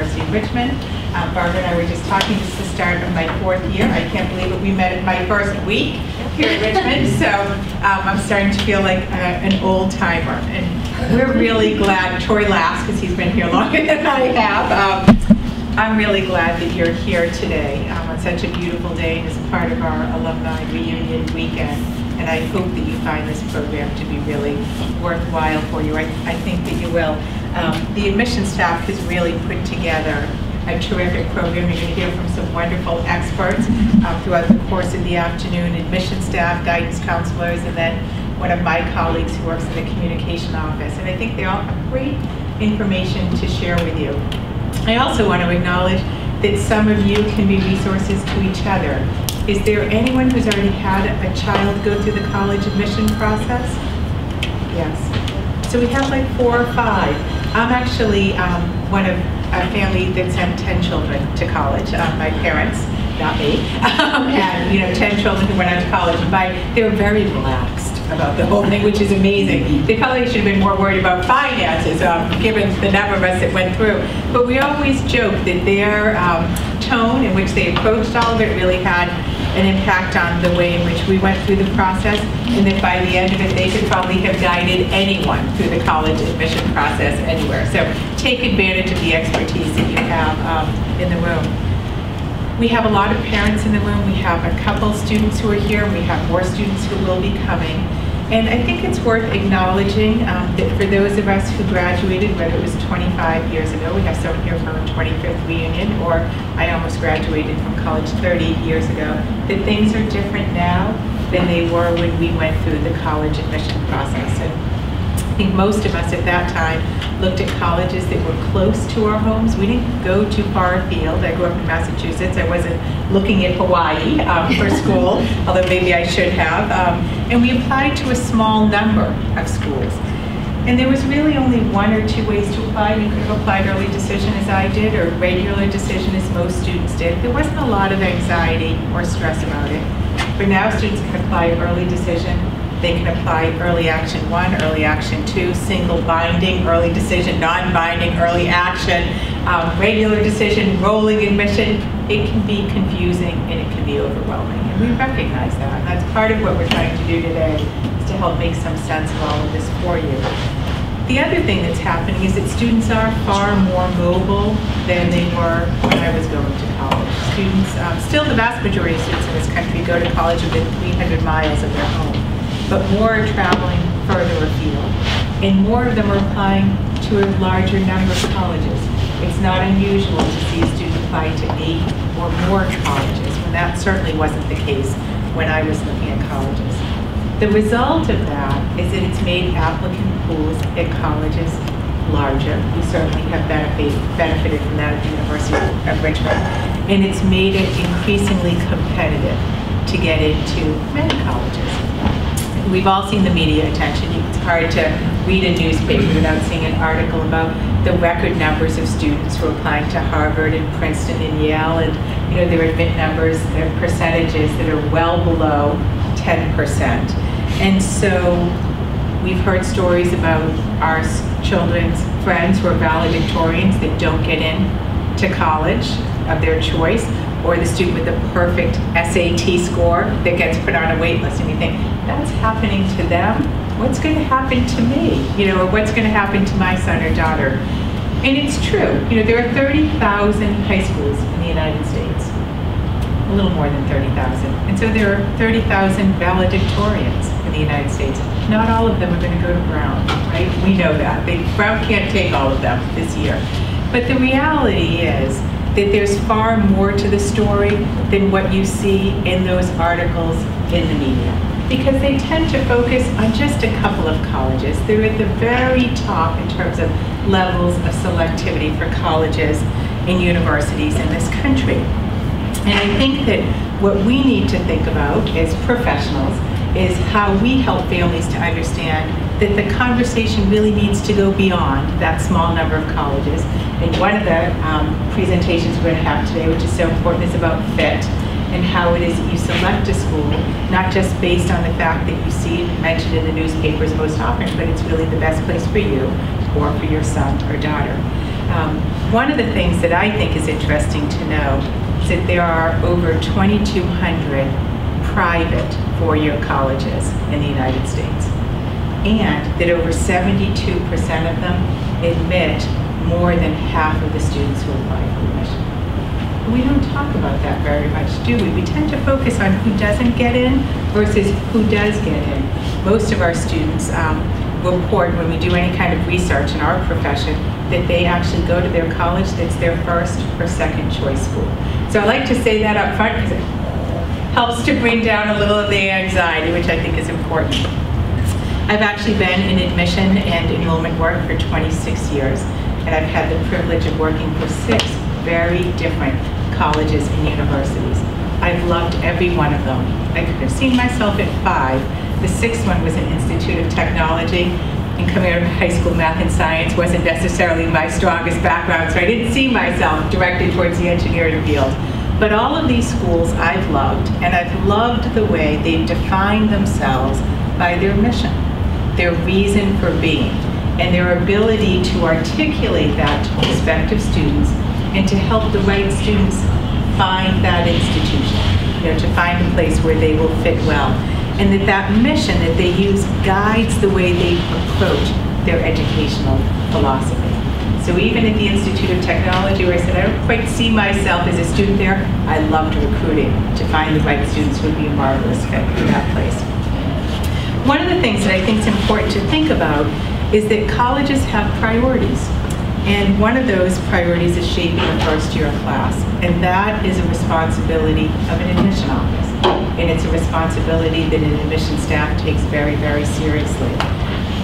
University of Richmond. Barbara and I were just talking, this is the start of my 4th year. I can't believe it. We met my first week here at Richmond, so I'm starting to feel like an old timer. And we're really glad, Troy laughs because he's been here longer than I have. I'm really glad that you're here today on such a beautiful day and as part of our alumni reunion weekend. And I hope that you find this program to be really worthwhile for you. I think that you will. The admissions staff has really put together a terrific program. You're going to hear from some wonderful experts throughout the course of the afternoon, admissions staff, guidance counselors, and then one of my colleagues who works in the communication office. And I think they all have great information to share with you. I also want to acknowledge that some of you can be resources to each other. Is there anyone who's already had a child go through the college admission process? Yes. So we have like 4 or 5. I'm actually one of a family that sent 10 children to college. My parents, not me, and 10 children who went out to college. And they were very relaxed about the whole thing, which is amazing. They probably should have been more worried about finances, given the number of us that went through. But we always joke that their tone in which they approached all of it really had an impact on the way in which we went through the process, and that by the end of it, they could probably have guided anyone through the college admission process anywhere. So take advantage of the expertise that you have in the room. We have a lot of parents in the room. We have a couple students who are here. We have more students who will be coming. And I think it's worth acknowledging that for those of us who graduated, whether it was 25 years ago, we have someone here from a 25th reunion, or I almost graduated from college 30 years ago, that things are different now than they were when we went through the college admission process. And I think most of us at that time looked at colleges that were close to our homes. We didn't go too far afield. I grew up in Massachusetts. I wasn't looking at Hawaii for school, although maybe I should have. And we applied to a small number of schools. And there was really only 1 or 2 ways to apply. You could have applied early decision as I did, or regular decision as most students did. There wasn't a lot of anxiety or stress about it. But now students can apply early decision. They can apply early action 1, early action 2, single binding, early decision, non-binding, early action, regular decision, rolling admission. It can be confusing and it can be overwhelming. And we recognize that. And that's part of what we're trying to do today, is to help make some sense of all of this for you. The other thing that's happening is that students are far more mobile than they were when I was going to college. Students, still the vast majority of students in this country go to college within 300 miles of their home. But more are traveling further afield, and more of them are applying to a larger number of colleges. It's not unusual to see a student apply to 8 or more colleges, when that certainly wasn't the case when I was looking at colleges. The result of that is that it's made applicant pools at colleges larger. We certainly have benefited from that at the University of Richmond, and it's made it increasingly competitive to get into many colleges. We've all seen the media attention. It's hard to read a newspaper without seeing an article about the record numbers of students who are applying to Harvard and Princeton and Yale, and their admit numbers, their percentages that are well below 10%. And so we've heard stories about our children's friends who are valedictorians that don't get in to college of their choice, or the student with the perfect SAT score that gets put on a wait list, and you think, that's happening to them, what's going to happen to me? Or what's going to happen to my son or daughter? And it's true. There are 30,000 high schools in the United States, a little more than 30,000. And so there are 30,000 valedictorians in the United States. Not all of them are going to go to Brown, right? We know that. Brown can't take all of them this year. But the reality is that there's far more to the story than what you see in those articles in the media, because they tend to focus on just a couple of colleges. They're at the very top in terms of levels of selectivity for colleges and universities in this country. And I think that what we need to think about as professionals is how we help families to understand that the conversation really needs to go beyond that small number of colleges. And one of the presentations we're going to have today, which is so important, is about fit, and how it is that you select a school, not just based on the fact that you see it mentioned in the newspapers most often, but it's really the best place for you or for your son or daughter. one of the things that I think is interesting to know is that there are over 2,200 private four-year colleges in the United States, and that over 72% of them admit more than half of the students who apply for admission. We don't talk about that very much, do we? We tend to focus on who doesn't get in versus who does get in. Most of our students report, when we do any kind of research in our profession, that they actually go to their college that's their first or second choice school. So I like to say that up front because it helps to bring down a little of the anxiety, which I think is important. I've actually been in admission and enrollment work for 26 years, and I've had the privilege of working for 6 very different colleges and universities. I've loved every one of them. I could have seen myself at 5. The 6th one was an Institute of Technology, and coming out of high school, math and science wasn't necessarily my strongest background, so I didn't see myself directed towards the engineering field. But all of these schools I've loved, and I've loved the way they've defined themselves by their mission, their reason for being, and their ability to articulate that to prospective students and to help the right students find that institution, to find a place where they will fit well. And that mission that they use guides the way they approach their educational philosophy. So even at the Institute of Technology, where I said I don't quite see myself as a student there, I loved recruiting to find the right students who would be a marvelous fit for that place. One of the things that I think is important to think about is that colleges have priorities. And one of those priorities is shaping the first year class. And that is a responsibility of an admission office. And it's a responsibility that an admission staff takes very, very seriously.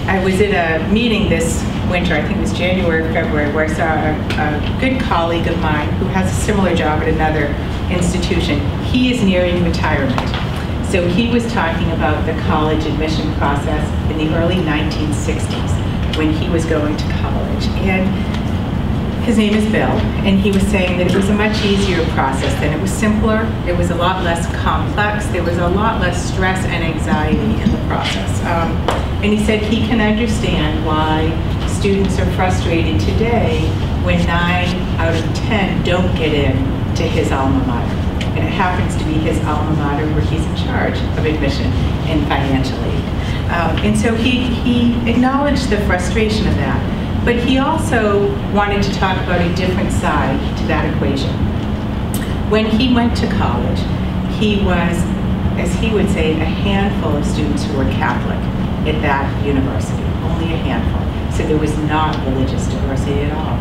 I was at a meeting this winter, I think it was January or February, where I saw a good colleague of mine who has a similar job at another institution. He is nearing retirement. So he was talking about the college admission process in the early 1960s when he was going to college. And his name is Bill, and he was saying that it was a much easier process then. It was simpler, it was a lot less complex, there was a lot less stress and anxiety in the process. And he said he can understand why students are frustrated today when 9 out of 10 don't get in to his alma mater. And it happens to be his alma mater where he's in charge of admission and financial aid. And so he acknowledged the frustration of that. But he also wanted to talk about a different side to that equation. When he went to college, he was, as he would say, a handful of students who were Catholic at that university, only a handful. So there was not religious diversity at all.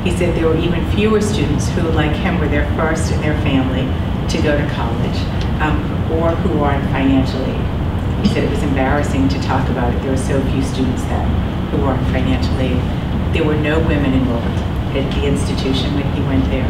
He said there were even fewer students who, like him, were their first in their family to go to college, or who were on financial aid. He said it was embarrassing to talk about it. There were so few students then who were on financial aid. There were no women enrolled at the institution when he went there.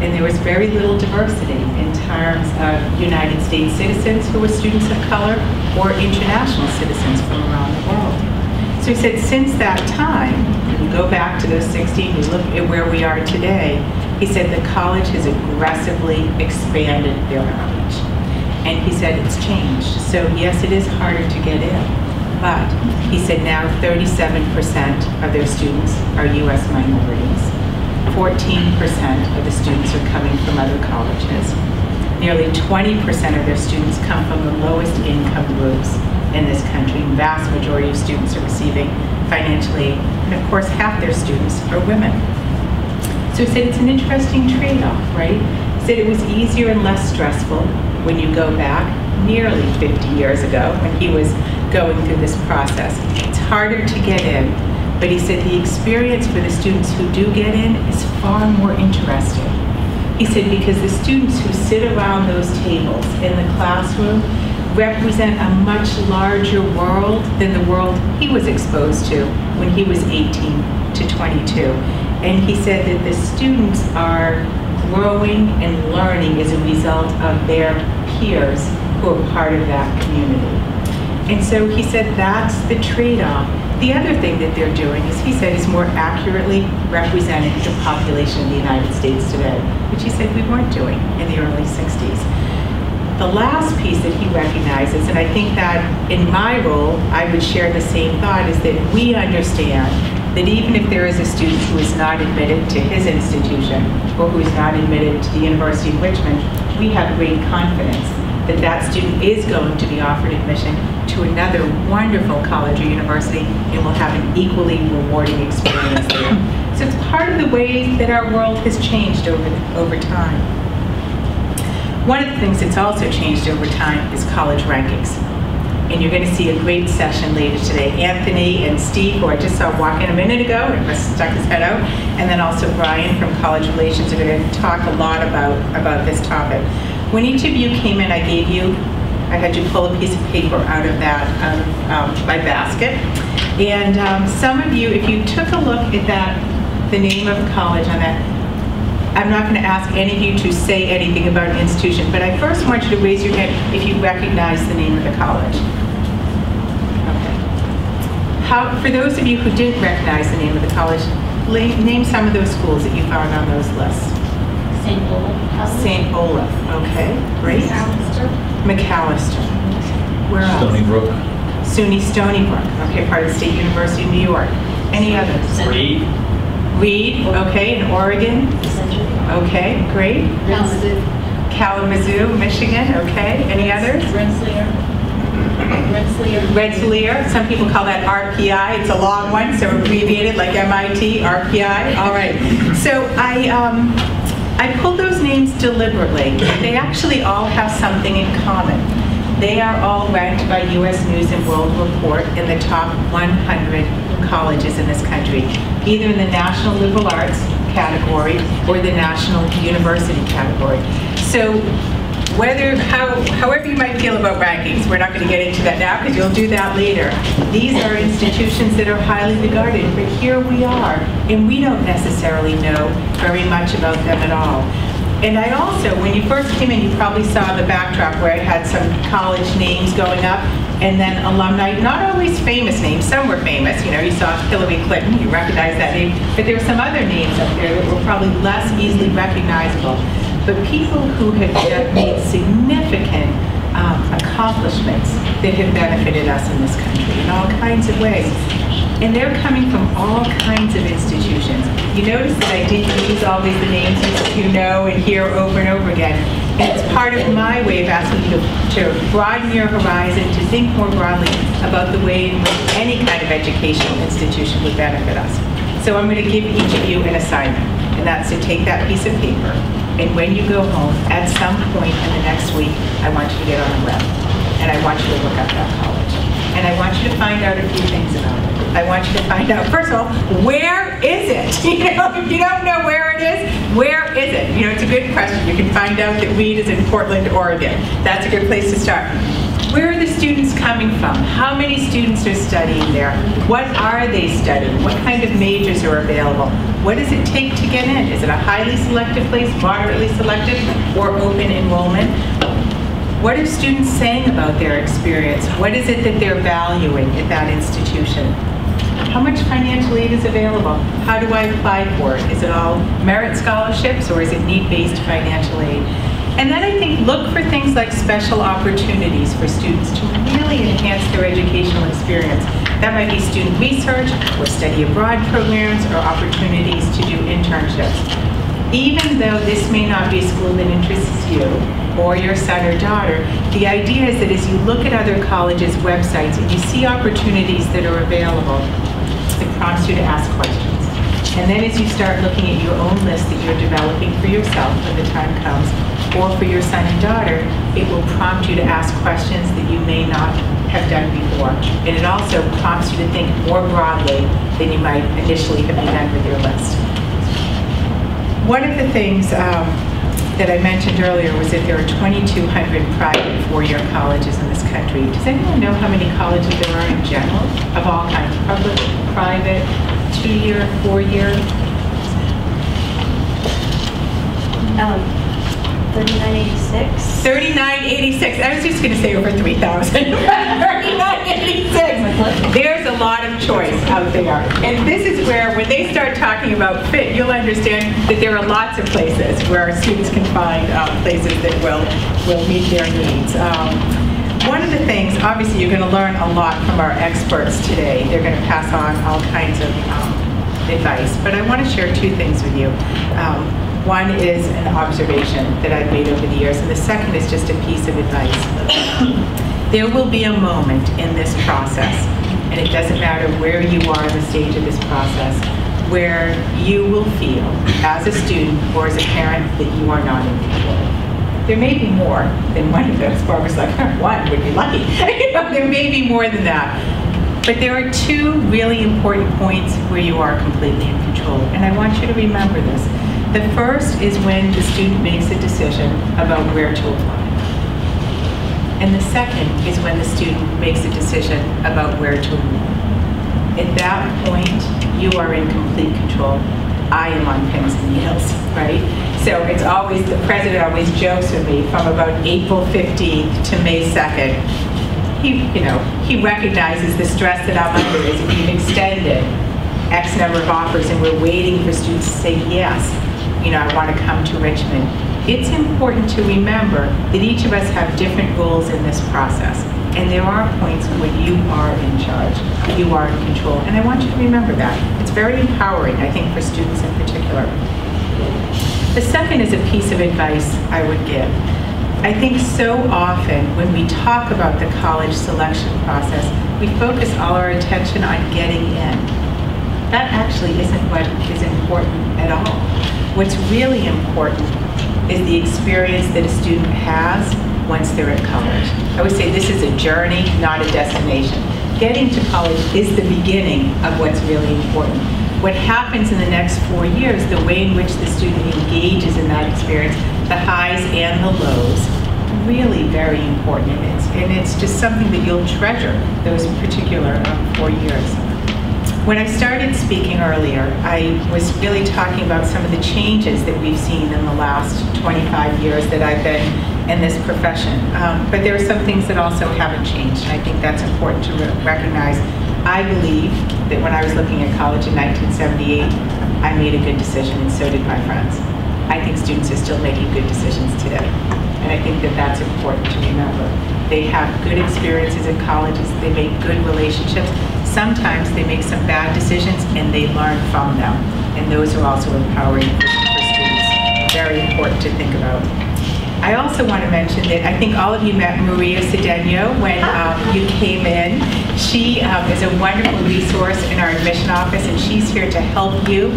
And there was very little diversity in terms of United States citizens who were students of color or international citizens from around the world. So he said since that time, when you go back to those 60, you look at where we are today, he said the college has aggressively expanded their outreach. And he said it's changed. So yes, it is harder to get in. But he said now 37% of their students are U.S. minorities. 14% of the students are coming from other colleges. Nearly 20% of their students come from the lowest income groups in this country. The vast majority of students are receiving financial aid. And of course, half their students are women. So he said it's an interesting trade-off, right? He said it was easier and less stressful when you go back nearly 50 years ago when he was going through this process. It's harder to get in, but he said the experience for the students who do get in is far more interesting. He said because the students who sit around those tables in the classroom represent a much larger world than the world he was exposed to when he was 18 to 22. And he said that the students are growing and learning as a result of their peers who are part of that community. And so he said that's the trade-off. The other thing that they're doing is, he said, is more accurately representing the population of the United States today, which he said we weren't doing in the early 60s. The last piece that he recognizes, and I think that in my role I would share the same thought, is that we understand that even if there is a student who is not admitted to his institution or who is not admitted to the University of Richmond, we have great confidence that that student is going to be offered admission to another wonderful college or university and will have an equally rewarding experience there. So it's part of the way that our world has changed over time. One of the things that's also changed over time is college rankings. And you're going to see a great session later today. Anthony and Steve, who I just saw walk in a minute ago and must have stuck his head out, and then also Brian from College Relations are going to talk a lot about this topic. When each of you came in, I had you pull a piece of paper out of my basket. And some of you, if you took a look at that, the name of the college on that, I'm not going to ask any of you to say anything about an institution, but I first want you to raise your hand if you recognize the name of the college. Okay. For those of you who didn't recognize the name of the college, name some of those schools that you found on those lists. St. Olaf. St. Olaf, okay, great. McAllister. Where else? Stony Brook. SUNY Stony Brook, okay, part of the State University of New York. Any others? Reed. Reed, okay, in Oregon. Okay, great. Kalamazoo, Michigan, okay. Any others? Rensselaer. Some people call that RPI. It's a long one, so abbreviated like MIT, RPI. All right. So I pulled those names deliberately. They actually all have something in common. They are all ranked by U.S. News and World Report in the top 100 colleges in this country, either in the National Liberal Arts category or the National University category. So however you might feel about rankings, we're not going to get into that now because you'll do that later. These are institutions that are highly regarded, but here we are, and we don't necessarily know very much about them at all. And I also, when you first came in, you probably saw the backdrop where I had some college names going up, and then alumni, not always famous names, some were famous. You know, you saw Hillary Clinton, you recognize that name, but there were some other names up there that were probably less easily recognizable. But people who have made significant accomplishments that have benefited us in this country in all kinds of ways. And they're coming from all kinds of institutions. You notice that I didn't use always the names you know and hear over and over again. And it's part of my way of asking you to broaden your horizon, to think more broadly about the way in which any kind of educational institution would benefit us. So I'm going to give each of you an assignment, and that's to take that piece of paper, and when you go home, at some point in the next week, I want you to get on the web, and I want you to look up that college. And I want you to find out a few things about it. I want you to find out, first of all, where is it? You know, if you don't know where it is, where is it? You know, it's a good question. You can find out that Reed is in Portland, Oregon. That's a good place to start. Where are the students coming from? How many students are studying there? What are they studying? What kind of majors are available? What does it take to get in? Is it a highly selective place, moderately selective, or open enrollment? What are students saying about their experience? What is it that they're valuing at that institution? How much financial aid is available? How do I apply for it? Is it all merit scholarships or is it need-based financial aid? And then I think look for things like special opportunities for students to really enhance their educational experience. That might be student research or study abroad programs or opportunities to do internships. Even though this may not be a school that interests you or your son or daughter, the idea is that as you look at other colleges' websites and you see opportunities that are available, it prompts you to ask questions. And then as you start looking at your own list that you're developing for yourself when the time comes, or for your son and daughter, it will prompt you to ask questions that you may not have done before. And it also prompts you to think more broadly than you might initially have begun with your list. One of the things that I mentioned earlier was that there are 2,200 private four-year colleges in this country. Does anyone know how many colleges there are in general, of all kinds? Public, private, 2-year, 4-year? 3986. 3986. I was just going to say over 3,000. 3986. There's a lot of choice out there. And this is where, when they start talking about fit, you'll understand that there are lots of places where students can find places that will meet their needs. One of the things, obviously, you're going to learn a lot from our experts today. They're going to pass on all kinds of advice, but I want to share two things with you. One is an observation that I've made over the years, and the second is just a piece of advice. There will be a moment in this process, and it doesn't matter where you are in the stage of this process, where you will feel, as a student or as a parent, that you are not in control. There may be more than one of those. Barbara's like, one would be lucky. There may be more than that. But there are two really important points where you are completely in control, and I want you to remember this. The first is when the student makes a decision about where to apply. And the second is when the student makes a decision about where to enroll. At that point, you are in complete control. I am on pins and needles, right? So it's always, the president always jokes with me from about April 15th to May 2nd. He recognizes the stress that I'm under is if you've extended X number of offers and we're waiting for students to say yes, I want to come to Richmond. It's important to remember that each of us have different roles in this process. And there are points when you are in charge, you are in control. And I want you to remember that. It's very empowering, I think, for students in particular. The second is a piece of advice I would give. I think so often when we talk about the college selection process, we focus all our attention on getting in. That actually isn't what is important at all. What's really important is the experience that a student has once they're at college. I would say this is a journey, not a destination. Getting to college is the beginning of what's really important. What happens in the next 4 years, the way in which the student engages in that experience, the highs and the lows, really very important. And it's just something that you'll treasure, those particular 4 years. When I started speaking earlier, I was really talking about some of the changes that we've seen in the last 25 years that I've been in this profession. But there are some things that also haven't changed, and I think that's important to recognize. I believe that when I was looking at college in 1978, I made a good decision, and so did my friends. I think students are still making good decisions today, and I think that that's important to remember. They have good experiences in colleges, they make good relationships. Sometimes they make some bad decisions and they learn from them, and those are also empowering for students. Very important to think about. I also want to mention that I think all of you met Maria Cedeno when you came in. She is a wonderful resource in our admission office, and she's here to help you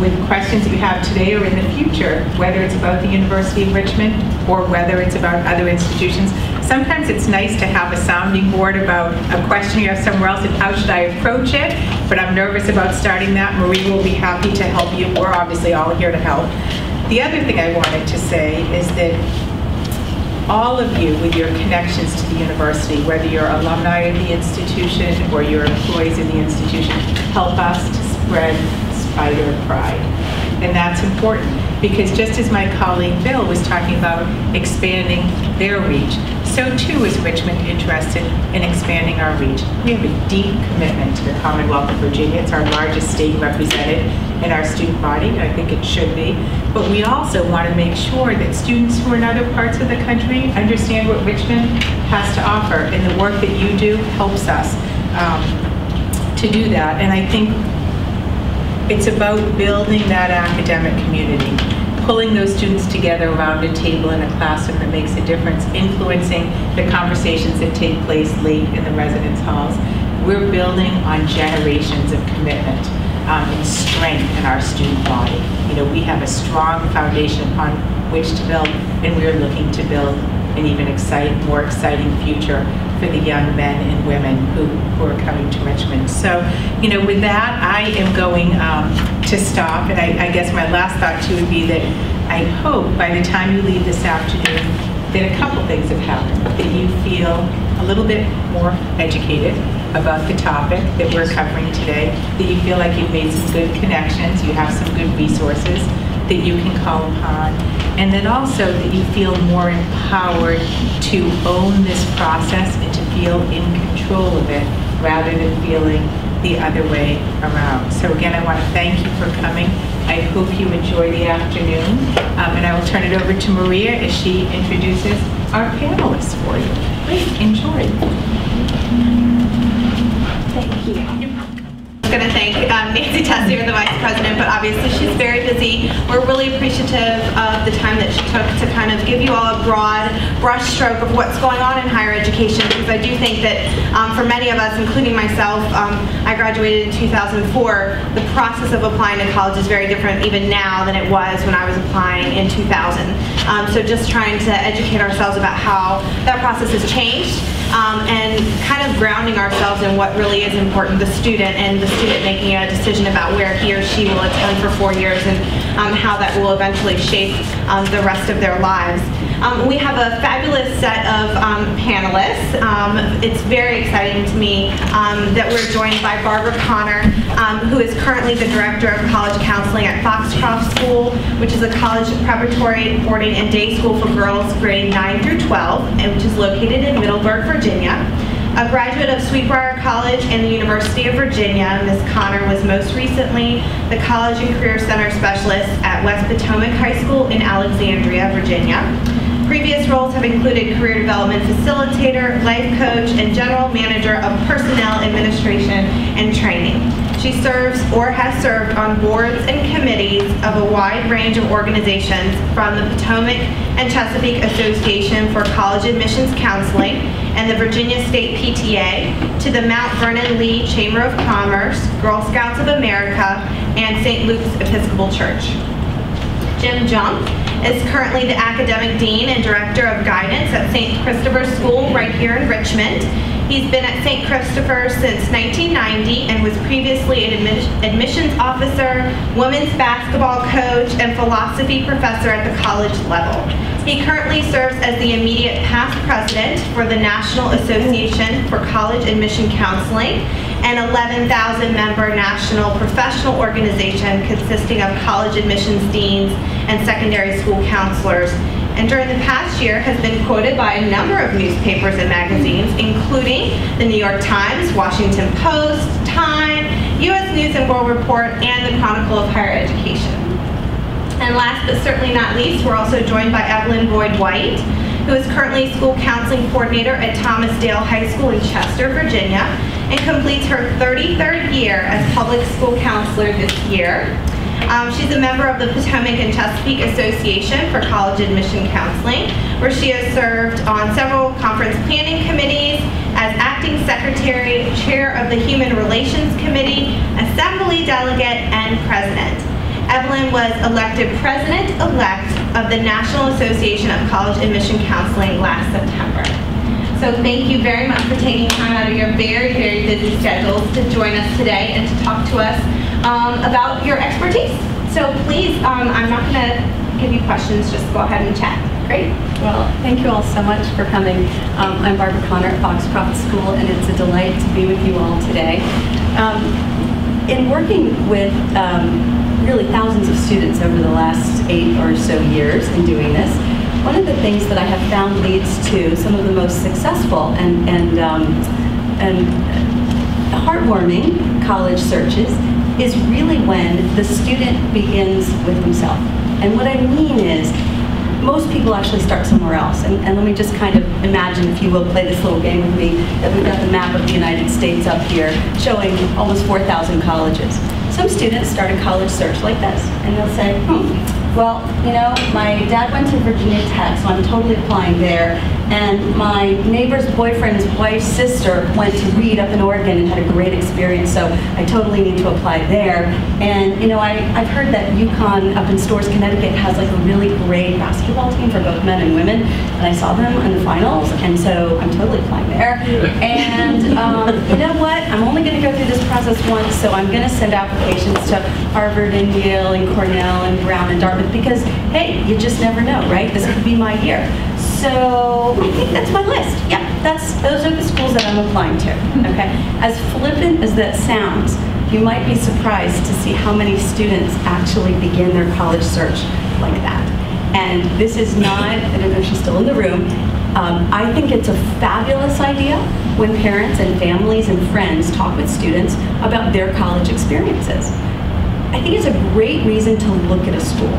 with questions that you have today or in the future, whether it's about the University of Richmond or whether it's about other institutions. Sometimes it's nice to have a sounding board about a question you have somewhere else and how should I approach it, but I'm nervous about starting that. Maria will be happy to help you. We're obviously all here to help. The other thing I wanted to say is that all of you with your connections to the university, whether you're alumni of the institution or you're employees of the institution, help us to spread Spider pride. And that's important because just as my colleague Bill was talking about expanding their reach, so too is Richmond interested in expanding our reach. We have a deep commitment to the Commonwealth of Virginia. It's our largest state represented in our student body, and I think it should be. But we also want to make sure that students who are in other parts of the country understand what Richmond has to offer, and the work that you do helps us to do that. And I think it's about building that academic community, pulling those students together around a table in a classroom that makes a difference, influencing the conversations that take place late in the residence halls. We're building on generations of commitment and strength in our student body. We have a strong foundation upon which to build, and we're looking to build an even more exciting future for the young men and women who are coming to Richmond. So, with that, I am going to stop, and I guess my last thought too would be that I hope by the time you leave this afternoon that a couple things have happened, that you feel a little bit more educated about the topic that we're covering today, that you feel like you've made some good connections, you have some good resources that you can call upon, and then also that you feel more empowered to own this process and to feel in control of it rather than feeling the other way around. So again, I want to thank you for coming. I hope you enjoy the afternoon, and I will turn it over to Maria as she introduces our panelists for you. Great, enjoy. Thank you. going to thank Nancy Tessier, the Vice President, but obviously she's very busy. We're really appreciative of the time that she took to kind of give you all a broad brush stroke of what's going on in higher education, because I do think that for many of us, including myself, I graduated in 2004, the process of applying to college is very different even now than it was when I was applying in 2000. So just trying to educate ourselves about how that process has changed. And kind of grounding ourselves in what really is important, the student, and the student making a decision about where he or she will attend for 4 years and how that will eventually shape the rest of their lives. We have a fabulous set of panelists. It's very exciting to me that we're joined by Barbara Connor, who is currently the Director of College Counseling at Foxcroft School, which is a college preparatory, boarding, and day school for girls grade 9 through 12, and which is located in Middleburg, Virginia. A graduate of Sweetbriar College and the University of Virginia, Ms. Connor was most recently the College and Career Center Specialist at West Potomac High School in Alexandria, Virginia. Previous roles have included Career Development Facilitator, Life Coach, and General Manager of Personnel Administration and Training. She serves or has served on boards and committees of a wide range of organizations, from the Potomac and Chesapeake Association for College Admissions Counseling and the Virginia State PTA, to the Mount Vernon Lee Chamber of Commerce, Girl Scouts of America, and St. Luke's Episcopal Church. Jim Junk is currently the Academic Dean and Director of Guidance at St. Christopher's School right here in Richmond. He's been at St. Christopher's since 1990 and was previously an admissions officer, women's basketball coach, and philosophy professor at the college level. He currently serves as the immediate past president for the National Association for College Admission Counseling, an 11,000-member national professional organization consisting of college admissions deans and secondary school counselors, and during the past year has been quoted by a number of newspapers and magazines, including the New York Times, Washington Post, Time, U.S. News and World Report, and the Chronicle of Higher Education. And last but certainly not least, we're also joined by Evelyn Boyd-White, who is currently School Counseling Coordinator at Thomas Dale High School in Chester, Virginia, and completes her 33rd year as Public School Counselor this year. She's a member of the Potomac and Chesapeake Association for College Admission Counseling, where she has served on several conference planning committees as acting secretary, chair of the Human Relations Committee, assembly delegate, and president. Evelyn was elected president-elect of the National Association of College Admission Counseling last September. So thank you very much for taking time out of your very, very busy schedules to join us today and to talk to us about your expertise. So please, I'm not going to give you questions, just go ahead and chat. Great. Well, thank you all so much for coming. I'm Barbara Connor at Foxcroft School, and it's a delight to be with you all today. In working with really thousands of students over the last 8 or so years in doing this, one of the things that I have found leads to some of the most successful and heartwarming college searches is really when the student begins with himself. And what I mean is, most people actually start somewhere else. And let me just kind of imagine, if you will, play this little game with me, that we've got the map of the United States up here showing almost 4,000 colleges. Some students start a college search like this, and they'll say, well, you know, my dad went to Virginia Tech, so I'm totally applying there. And my neighbor's boyfriend's wife's sister went to Reed up in Oregon and had a great experience, so I totally need to apply there. And, you know, I've heard that UConn up in Storrs, Connecticut has like a really great basketball team for both men and women, and I saw them in the finals, and so I'm totally applying there. And you know what? I'm only going to go through this process once, so I'm going to send applications to Harvard and Yale and Cornell and Brown and Dartmouth because, hey, you just never know, right? This could be my year. So I think that's my list. Yeah, those are the schools that I'm applying to, okay? As flippant as that sounds, you might be surprised to see how many students actually begin their college search like that. And this is not, I don't know if she's still in the room, I think it's a fabulous idea when parents and families and friends talk with students about their college experiences. I think it's a great reason to look at a school.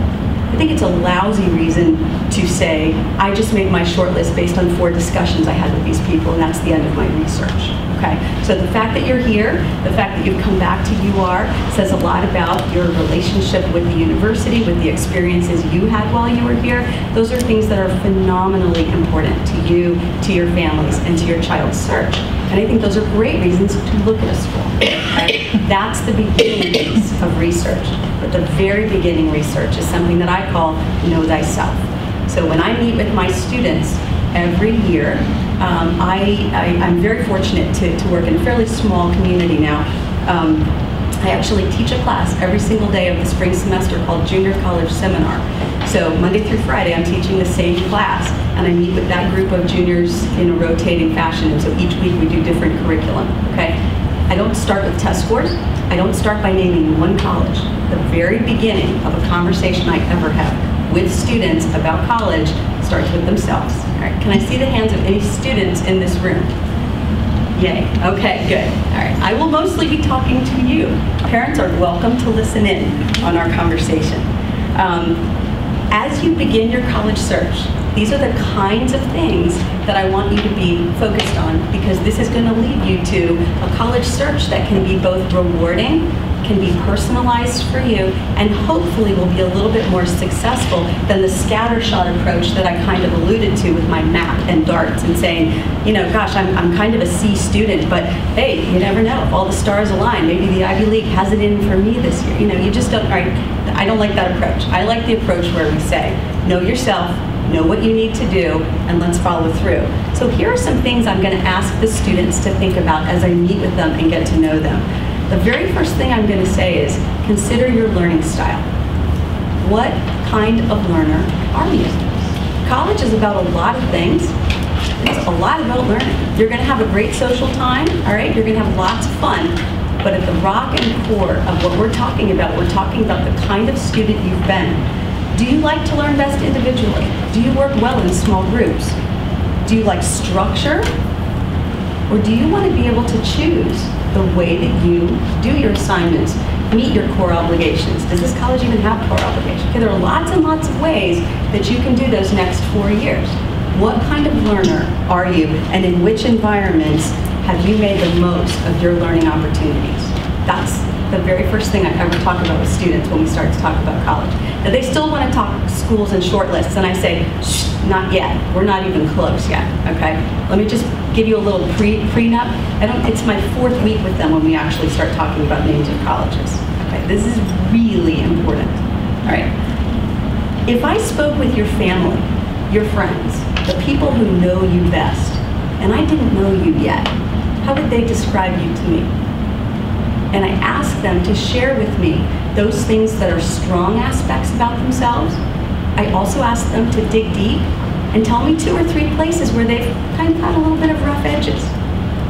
I think it's a lousy reason to say, I just made my short list based on 4 discussions I had with these people, and that's the end of my research. Okay? So the fact that you're here, the fact that you've come back to UR, says a lot about your relationship with the university, with the experiences you had while you were here. Those are things that are phenomenally important to you, to your families, and to your child's search. And I think those are great reasons to look at a school. Okay? That's the beginning piece of research. But the very beginning research is something that I call know thyself. So when I meet with my students every year, I'm very fortunate to work in a fairly small community now. I actually teach a class every single day of the spring semester called Junior College Seminar. So Monday through Friday, I'm teaching the same class, and I meet with that group of juniors in a rotating fashion, and so each week we do different curriculum, okay? I don't start with test scores. I don't start by naming one college. The very beginning of a conversation I ever have with students about college starts with themselves. All right, can I see the hands of any students in this room? Yay, okay, good. All right, I will mostly be talking to you. Parents are welcome to listen in on our conversation. As you begin your college search, these are the kinds of things that I want you to be focused on, because this is going to lead you to a college search that can be both rewarding, can be personalized for you, and hopefully will be a little bit more successful than the scattershot approach that I kind of alluded to with my map and darts and saying, you know, gosh, I'm kind of a C student, but hey, you never know. If all the stars align, maybe the Ivy League has it in for me this year. You know, you just don't, right? I don't like that approach. I like the approach where we say, know yourself, know what you need to do, and let's follow through. So here are some things I'm going to ask the students to think about as I meet with them and get to know them. The very first thing I'm going to say is, consider your learning style. What kind of learner are you? College is about a lot of things. It's a lot about learning. You're going to have a great social time, all right? You're going to have lots of fun. But at the rock and core of what we're talking about the kind of student you've been. Do you like to learn best individually? Do you work well in small groups? Do you like structure? Or do you want to be able to choose the way that you do your assignments, meet your core obligations? Does this college even have core obligations? Okay, there are lots and lots of ways that you can do those next 4 years. What kind of learner are you, and in which environments have you made the most of your learning opportunities? That's the very first thing I ever talk about with students when we start to talk about college. Now, they still want to talk schools and short lists, and I say, shh, not yet. We're not even close yet, okay? Let me just give you a little prenup. It's my 4th week with them when we actually start talking about names of colleges. Okay, this is really important. All right. If I spoke with your family, your friends, the people who know you best, and I didn't know you yet, how would they describe you to me? And I ask them to share with me those things that are strong aspects about themselves. I also ask them to dig deep and tell me 2 or 3 places where they've kind of had a little bit of rough edges.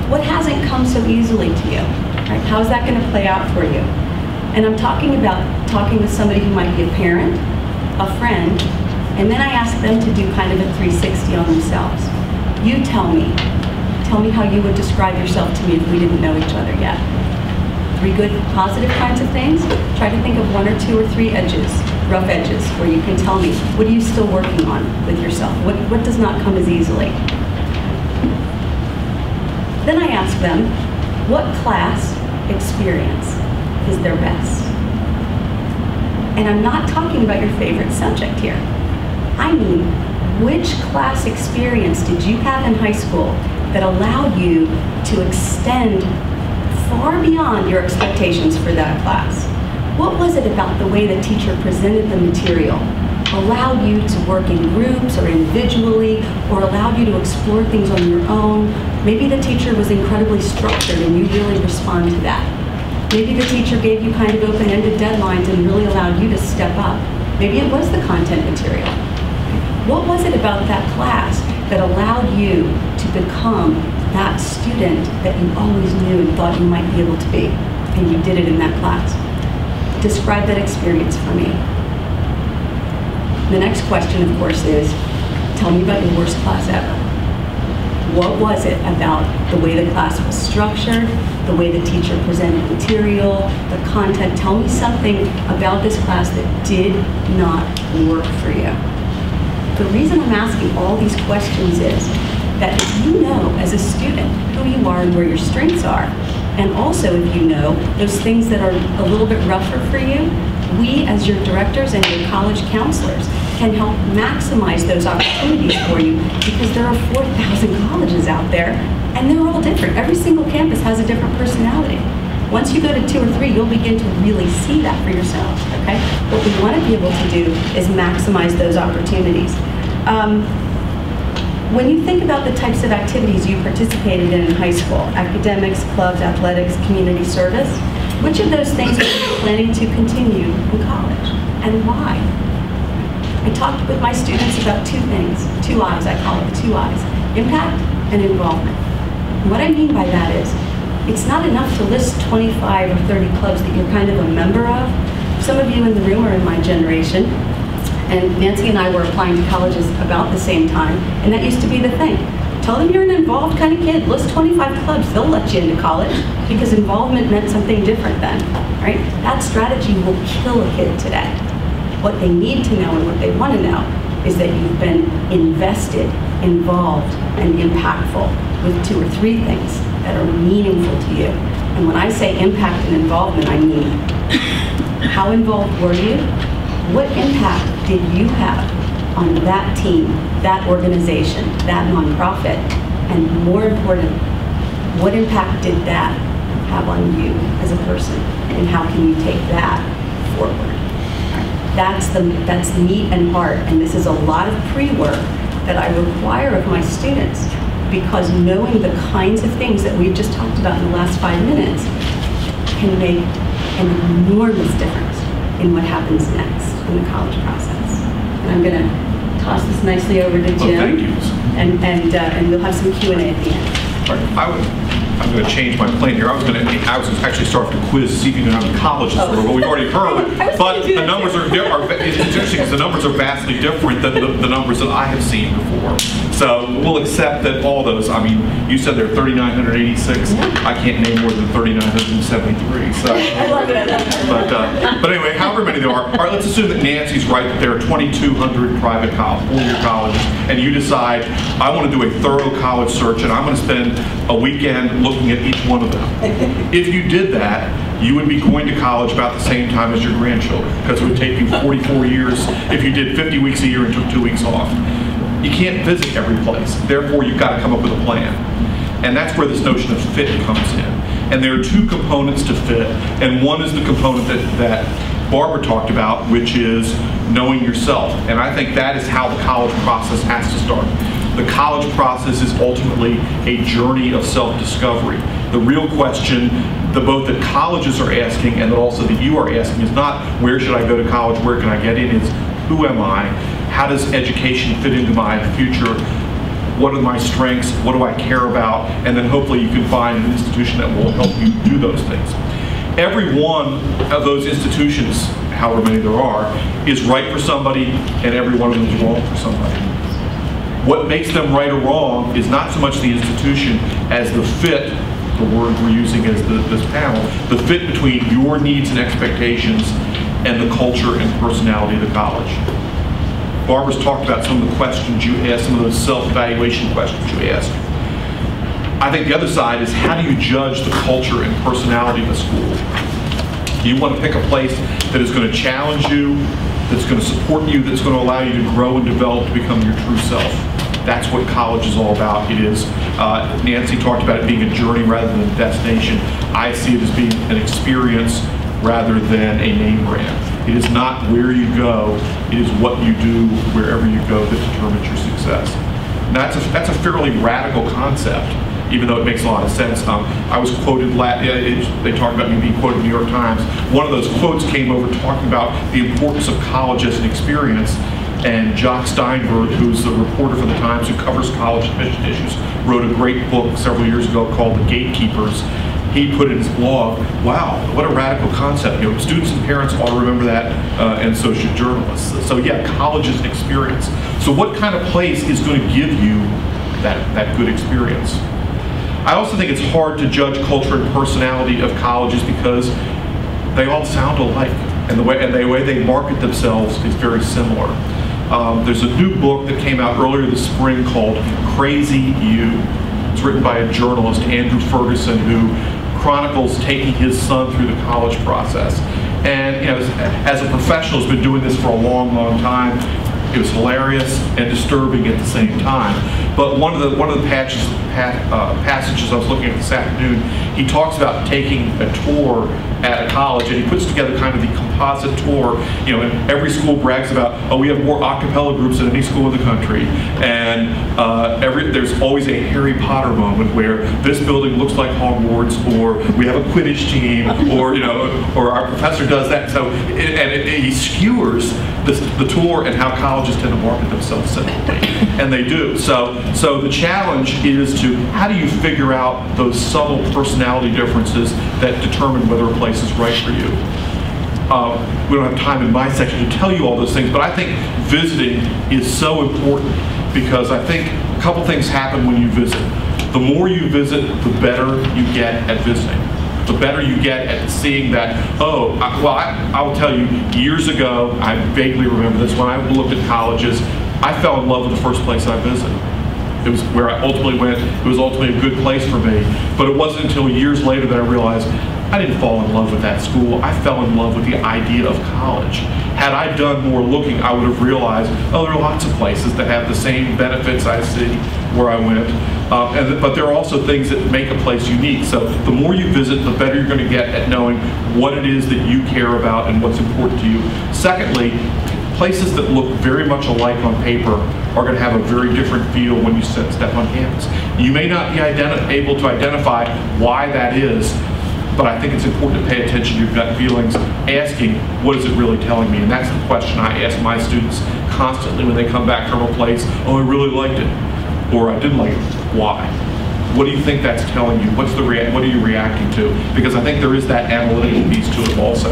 What hasn't come so easily to you? Right? How's that going to play out for you? And I'm talking about talking with somebody who might be a parent, a friend, and then I ask them to do kind of a 360 on themselves. You tell me how you would describe yourself to me if we didn't know each other yet. 3 good, positive kinds of things. Try to think of 1 or 2 or 3 edges, rough edges, where you can tell me, what are you still working on with yourself? What does not come as easily? Then I ask them, what class experience is their best? And I'm not talking about your favorite subject here. I mean, which class experience did you have in high school that allowed you to extend far beyond your expectations for that class? What was it about the way the teacher presented the material allowed you to work in groups or individually, or allowed you to explore things on your own? Maybe the teacher was incredibly structured and you really respond to that. Maybe the teacher gave you kind of open-ended deadlines and really allowed you to step up. Maybe it was the content material. What was it about that class that allowed you to become that student that you always knew and thought you might be able to be, and you did it in that class? Describe that experience for me. The next question, of course, is, tell me about your worst class ever. What was it about the way the class was structured, the way the teacher presented material, the content? Tell me something about this class that did not work for you. The reason I'm asking all these questions is that if you know as a student who you are and where your strengths are, and also if you know those things that are a little bit rougher for you, we as your directors and your college counselors can help maximize those opportunities for you, because there are 4,000 colleges out there and they're all different. Every single campus has a different personality. Once you go to 2 or 3, you'll begin to really see that for yourselves, okay? What we want to be able to do is maximize those opportunities. When you think about the types of activities you participated in high school, academics, clubs, athletics, community service, which of those things are you planning to continue in college, and why? I talked with my students about 2 things, 2 I's, I call it the 2 I's, impact and involvement. And what I mean by that is, it's not enough to list 25 or 30 clubs that you're kind of a member of. Some of you in the room are in my generation, and Nancy and I were applying to colleges about the same time, and that used to be the thing. Tell them you're an involved kind of kid, list 25 clubs, they'll let you into college, because involvement meant something different then, right? That strategy will kill a kid today. What they need to know and what they want to know is that you've been invested, involved, and impactful with 2 or 3 things that are meaningful to you. And when I say impact and involvement, I mean, how involved were you? What impact did you have on that team, that organization, that nonprofit? And more important, what impact did that have on you as a person? And how can you take that forward? That's the meat and heart, and this is a lot of pre-work that I require of my students, because knowing the kinds of things that we've just talked about in the last 5 minutes can make an enormous difference in what happens next in the college process. And I'm going to toss this nicely over to Jim. Oh, thank you. And we'll have some Q&A at the end. I'm going to change my plan here. I was actually start with a quiz to see if you know how many colleges there were, but we've already heard. But the numbers are it's interesting because the numbers are vastly different than the numbers that I have seen before. So we'll accept that all those. I mean, you said there are 3,986. I can't name more than 3,973. So. I love it. But anyway, however many there are. All right, let's assume that Nancy's right, that there are 2,200 private college, 4-year colleges, and you decide, I want to do a thorough college search, and I'm going to spend a weekend looking at each one of them. If you did that, you would be going to college about the same time as your grandchildren, because it would take you 44 years if you did 50 weeks a year and took 2 weeks off. You can't visit every place. Therefore, you've got to come up with a plan. And that's where this notion of fit comes in. And there are 2 components to fit, and one is the component that Barbara talked about, which is knowing yourself. And I think that is how the college process has to start. The college process is ultimately a journey of self-discovery. The real question both that colleges are asking and that also that you are asking is not where should I go to college, where can I get in, it's who am I, how does education fit into my future, what are my strengths, what do I care about, and then hopefully you can find an institution that will help you do those things. Every one of those institutions, however many there are, is right for somebody, and every one of them is wrong for somebody. What makes them right or wrong is not so much the institution as the fit, the word we're using as this panel, the fit between your needs and expectations and the culture and personality of the college. Barbara's talked about some of the questions you asked, some of those self-evaluation questions you asked. I think the other side is, how do you judge the culture and personality of a school? You want to pick a place that is going to challenge you, that's going to support you, that's going to allow you to grow and develop to become your true self. That's what college is all about. It is, Nancy talked about it being a journey rather than a destination. I see it as being an experience rather than a name brand. It is not where you go, it is what you do wherever you go that determines your success. Now that's a fairly radical concept, even though it makes a lot of sense. I was quoted, they talked about me being quoted in the New York Times. One of those quotes came over talking about the importance of college as an experience, and Jock Steinberg, who's the reporter for the Times who covers college admission issues, wrote a great book several years ago called The Gatekeepers. He put in his blog, wow, what a radical concept. You know, students and parents ought to remember that, and so should journalists. So yeah, college is an experience. So what kind of place is going to give you that good experience. I also think it's hard to judge culture and personality of colleges because they all sound alike, and the way they market themselves is very similar. There's a new book that came out earlier this spring called Crazy You. It's written by a journalist, Andrew Ferguson, who chronicles taking his son through the college process. And as a professional who's been doing this for a long, long time, it was hilarious and disturbing at the same time. But one of the passages I was looking at this afternoon, he talks about taking a tour at a college, and he puts together kind of the composite tour. And every school brags about, oh, we have more a cappella groups than any school in the country, and there's always a Harry Potter moment where this building looks like Hogwarts, or we have a Quidditch team, or our professor does that. So he skewers the tour and how colleges tend to market themselves similarly, and they do. So the challenge is to how do you figure out those subtle personality differences that determine whether a place is right for you. We don't have time in my section to tell you all those things, but I think visiting is so important because I think a couple things happen when you visit. The more you visit, the better you get at visiting. The better you get at seeing that, I will tell you, years ago, I vaguely remember this, when I looked at colleges, I fell in love with the first place I visited. It was where I ultimately went. It was ultimately a good place for me. But it wasn't until years later that I realized I didn't fall in love with that school. I fell in love with the idea of college. Had I done more looking, I would have realized, oh, there are lots of places that have the same benefits I see where I went. But there are also things that make a place unique. So the more you visit, the better you're going to get at knowing what it is that you care about and what's important to you. Secondly, places that look very much alike on paper are going to have a very different feel when you step on campus. You may not be able to identify why that is, but I think it's important to pay attention to your gut feelings, asking, what is it really telling me? And that's the question I ask my students constantly when they come back from a place. Oh, I really liked it, or I didn't like it. Why? What do you think that's telling you? What are you reacting to? Because I think there is that analytical piece to it also.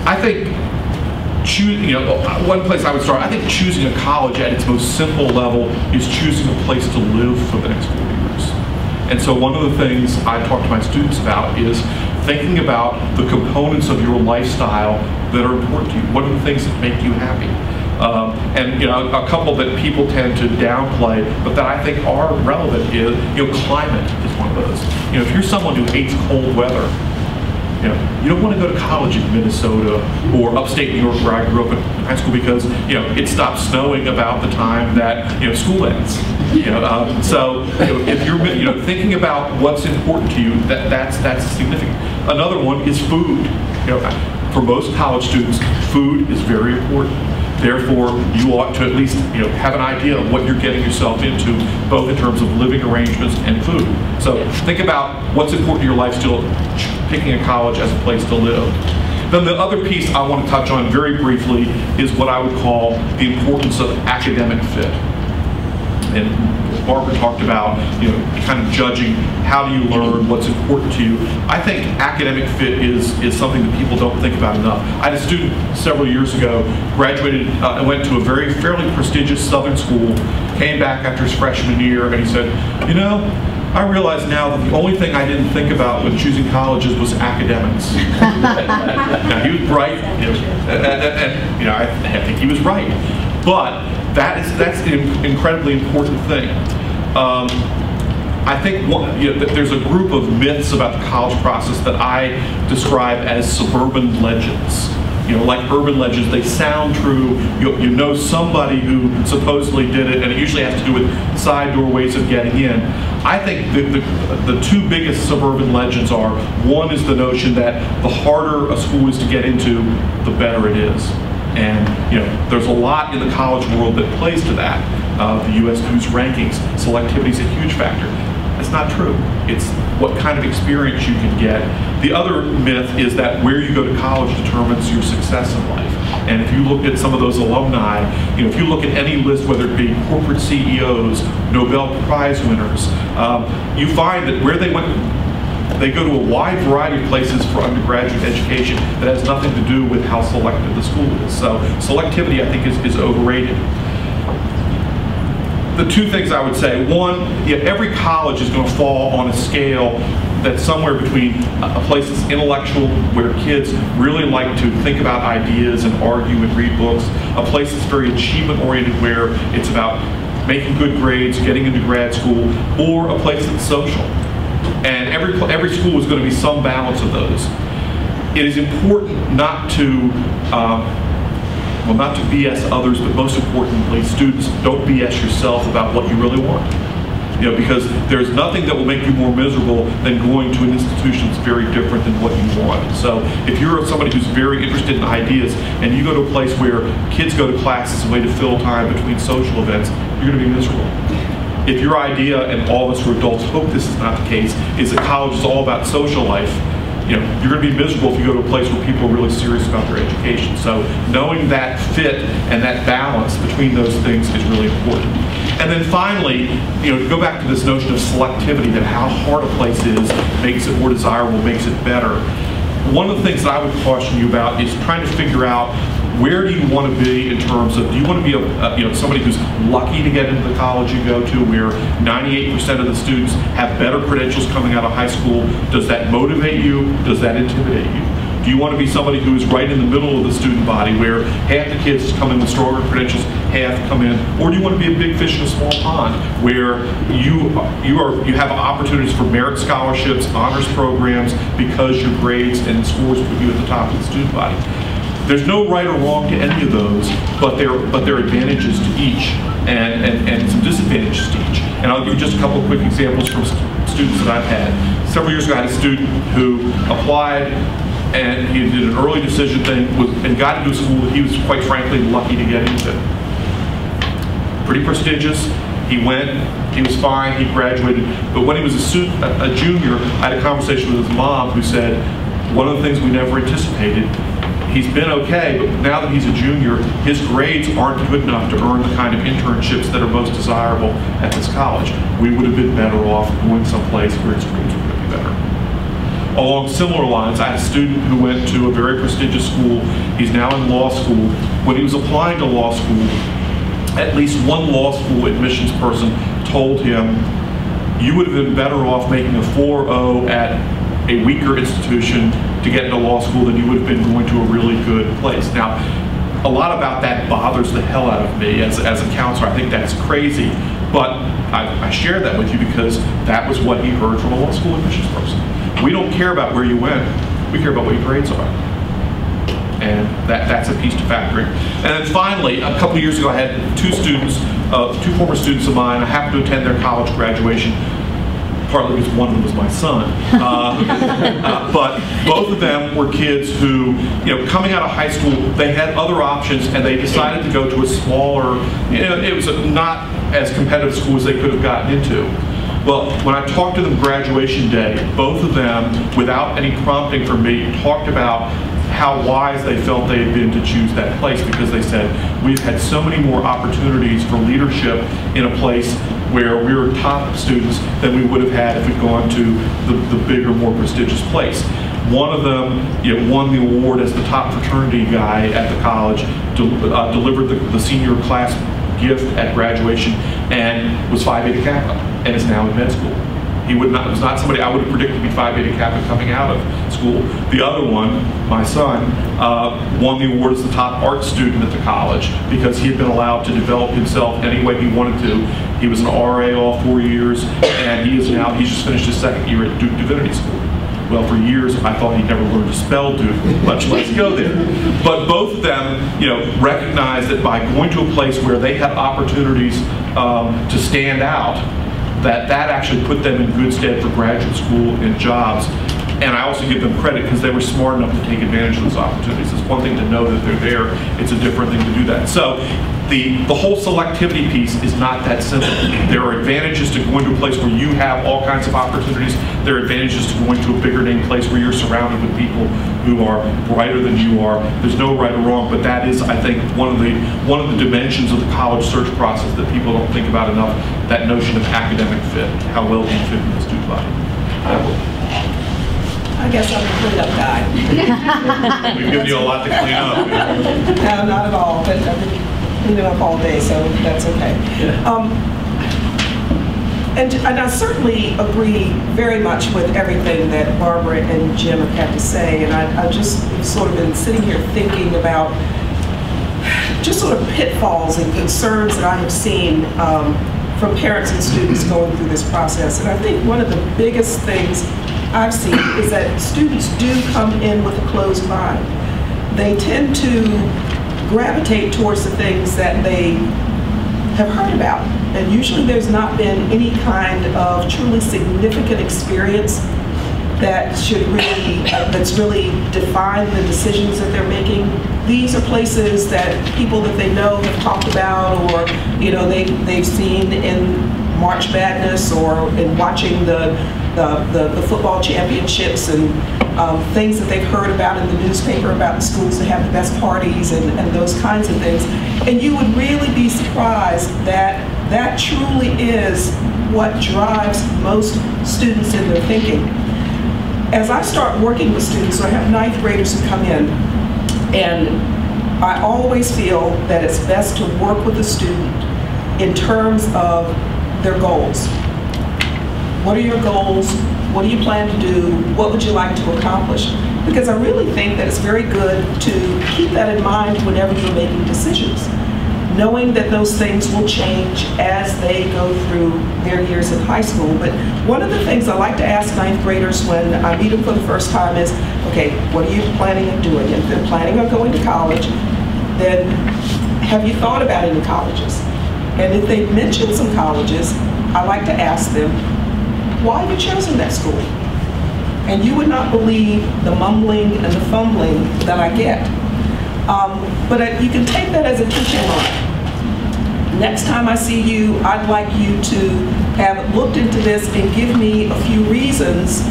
I think one place I would start, I think choosing a college at its most simple level is choosing a place to live for the next 4 years. And so one of the things I talk to my students about is thinking about the components of your lifestyle that are important to you. What are the things that make you happy? And a couple that people tend to downplay, but that I think are relevant is, climate is one of those. If you're someone who hates cold weather, you don't want to go to college in Minnesota or upstate New York where I grew up in high school because it stops snowing about the time that school ends. So if you're thinking about what's important to you, that's significant. Another one is food. For most college students, food is very important. Therefore, you ought to at least have an idea of what you're getting yourself into, both in terms of living arrangements and food. So think about what's important to your life still, picking a college as a place to live. Then the other piece I want to touch on very briefly is what I would call the importance of academic fit. And Barbara talked about kind of judging how do you learn, what's important to you. I think academic fit is something that people don't think about enough. I had a student several years ago, graduated and went to a fairly prestigious Southern school, came back after his freshman year, and he said, I realize now that the only thing I didn't think about when choosing colleges was academics. Now, he was bright, and I think he was right. But that's an incredibly important thing. I think there's a group of myths about the college process that I describe as suburban legends. Like urban legends, they sound true. You know somebody who supposedly did it, and it usually has to do with side doorways of getting in. I think the two biggest suburban legends are, one is the notion that the harder a school is to get into, the better it is. And there's a lot in the college world that plays to that. The U.S. News rankings, selectivity is a huge factor. That's not true. It's what kind of experience you can get. The other myth is that where you go to college determines your success in life. And if you look at some of those alumni, if you look at any list, whether it be corporate CEOs, Nobel Prize winners, you find that where they went, they go to a wide variety of places for undergraduate education that has nothing to do with how selective the school is. So selectivity, I think, is overrated. the two things I would say. One, every college is going to fall on a scale that's somewhere between a place that's intellectual, where kids really like to think about ideas and argue and read books, a place that's very achievement-oriented, where it's about making good grades, getting into grad school, or a place that's social. And every school is going to be some balance of those. It is important not to not to BS others, but most importantly, students, don't BS yourself about what you really want. Because there's nothing that will make you more miserable than going to an institution that's very different than what you want. So if you're somebody who's very interested in ideas and you go to a place where kids go to classes as a way to fill time between social events, you're going to be miserable. If your idea, and all of us who are adults hope this is not the case, is that college is all about social life, you're going to be miserable if you go to a place where people are really serious about their education. So knowing that fit and that balance between those things is really important. And then finally, to go back to this notion of selectivity, that how hard a place is makes it more desirable, makes it better. One of the things that I would caution you about is trying to figure out, where do you want to be in terms of, do you want to be somebody who's lucky to get into the college you go to, where 98% of the students have better credentials coming out of high school? Does that motivate you? Does that intimidate you? Do you want to be somebody who is right in the middle of the student body, where half the kids come in with stronger credentials, half come in? Or do you want to be a big fish in a small pond, where you have opportunities for merit scholarships, honors programs, because your grades and scores put you at the top of the student body? There's no right or wrong to any of those, but there are advantages to each and some disadvantages to each. And I'll give you just a couple of quick examples from students that I've had. Several years ago, I had a student who applied, and he did an early decision thing and got into a school that he was, quite frankly, lucky to get into. Pretty prestigious. He went, he was fine, he graduated. But when he was a junior, I had a conversation with his mom, who said, one of the things we never anticipated, he's been okay, but now that he's a junior, his grades aren't good enough to earn the kind of internships that are most desirable at this college. We would have been better off going someplace where his grades were going to be better. Along similar lines, I had a student who went to a very prestigious school. He's now in law school. When he was applying to law school, at least one law school admissions person told him, you would have been better off making a 4.0 at a weaker institution to get into law school than you would have been going to a really good place. Now, a lot about that bothers the hell out of me as a counselor. I think that's crazy, but I share that with you because that was what he heard from a law school admissions person. We don't care about where you went, we care about what your grades are. And that's a piece to factor in. And then finally, a couple of years ago, I had two former students of mine. I happened to attend their college graduation, partly because one of them was my son. But both of them were kids who, coming out of high school, they had other options, and they decided to go to a smaller, it was not as competitive school as they could have gotten into. Well, when I talked to them graduation day, both of them, without any prompting from me, talked about how wise they felt they had been to choose that place, because they said, we've had so many more opportunities for leadership in a place where we were top students than we would have had if we'd gone to the bigger, more prestigious place. One of them won the award as the top fraternity guy at the college, delivered the senior class gift at graduation, and was Phi Beta Kappa, and is now in med school. He was not somebody I would have predicted to be Phi Beta Kappa coming out of school. The other one, my son, won the award as the top art student at the college because he had been allowed to develop himself any way he wanted to. He was an RA all 4 years, and he's just finished his second year at Duke Divinity School. Well, for years, I thought he'd never learned to spell Duke, much less go there. But both of them, recognized that by going to a place where they had opportunities to stand out, that actually put them in good stead for graduate school and jobs. And I also give them credit because they were smart enough to take advantage of those opportunities. It's one thing to know that they're there, it's a different thing to do that. So the whole selectivity piece is not that simple. There are advantages to going to a place where you have all kinds of opportunities. There are advantages to going to a bigger name place where you're surrounded with people who are brighter than you are. There's no right or wrong, but that is, I think, one of the dimensions of the college search process that people don't think about enough, that notion of academic fit. How well do you fit in the student body? I guess I'm a clean-up guy. We've given you a lot to clean up. No, not at all, but I've been cleaning up all day, so that's okay. And I certainly agree very much with everything that Barbara and Jim have had to say, and I just sort of been sitting here thinking about just sort of pitfalls and concerns that I have seen from parents and students going through this process. And I think one of the biggest things I've seen is that students do come in with a closed mind. They tend to gravitate towards the things that they have heard about. And usually there's not been any kind of truly significant experience that should really, that's really defined the decisions that they're making. These are places that people that they know have talked about, or they've seen in March Madness or in watching the football championships and things that they've heard about in the newspaper about the schools that have the best parties and those kinds of things. And you would really be surprised that that truly is what drives most students in their thinking. As I start working with students, so I have ninth graders who come in, and I always feel that it's best to work with a student in terms of their goals. What are your goals? What do you plan to do? What would you like to accomplish? Because I really think that it's very good to keep that in mind whenever you're making decisions, knowing that those things will change as they go through their years in high school. But one of the things I like to ask ninth graders when I meet them for the first time is, okay, what are you planning on doing? If they're planning on going to college, then have you thought about any colleges? And if they mention some colleges, I like to ask them, why have you chosen that school? And you would not believe the mumbling and the fumbling that I get. But you can take that as a teaching moment. Next time I see you, I'd like you to have looked into this and give me a few reasons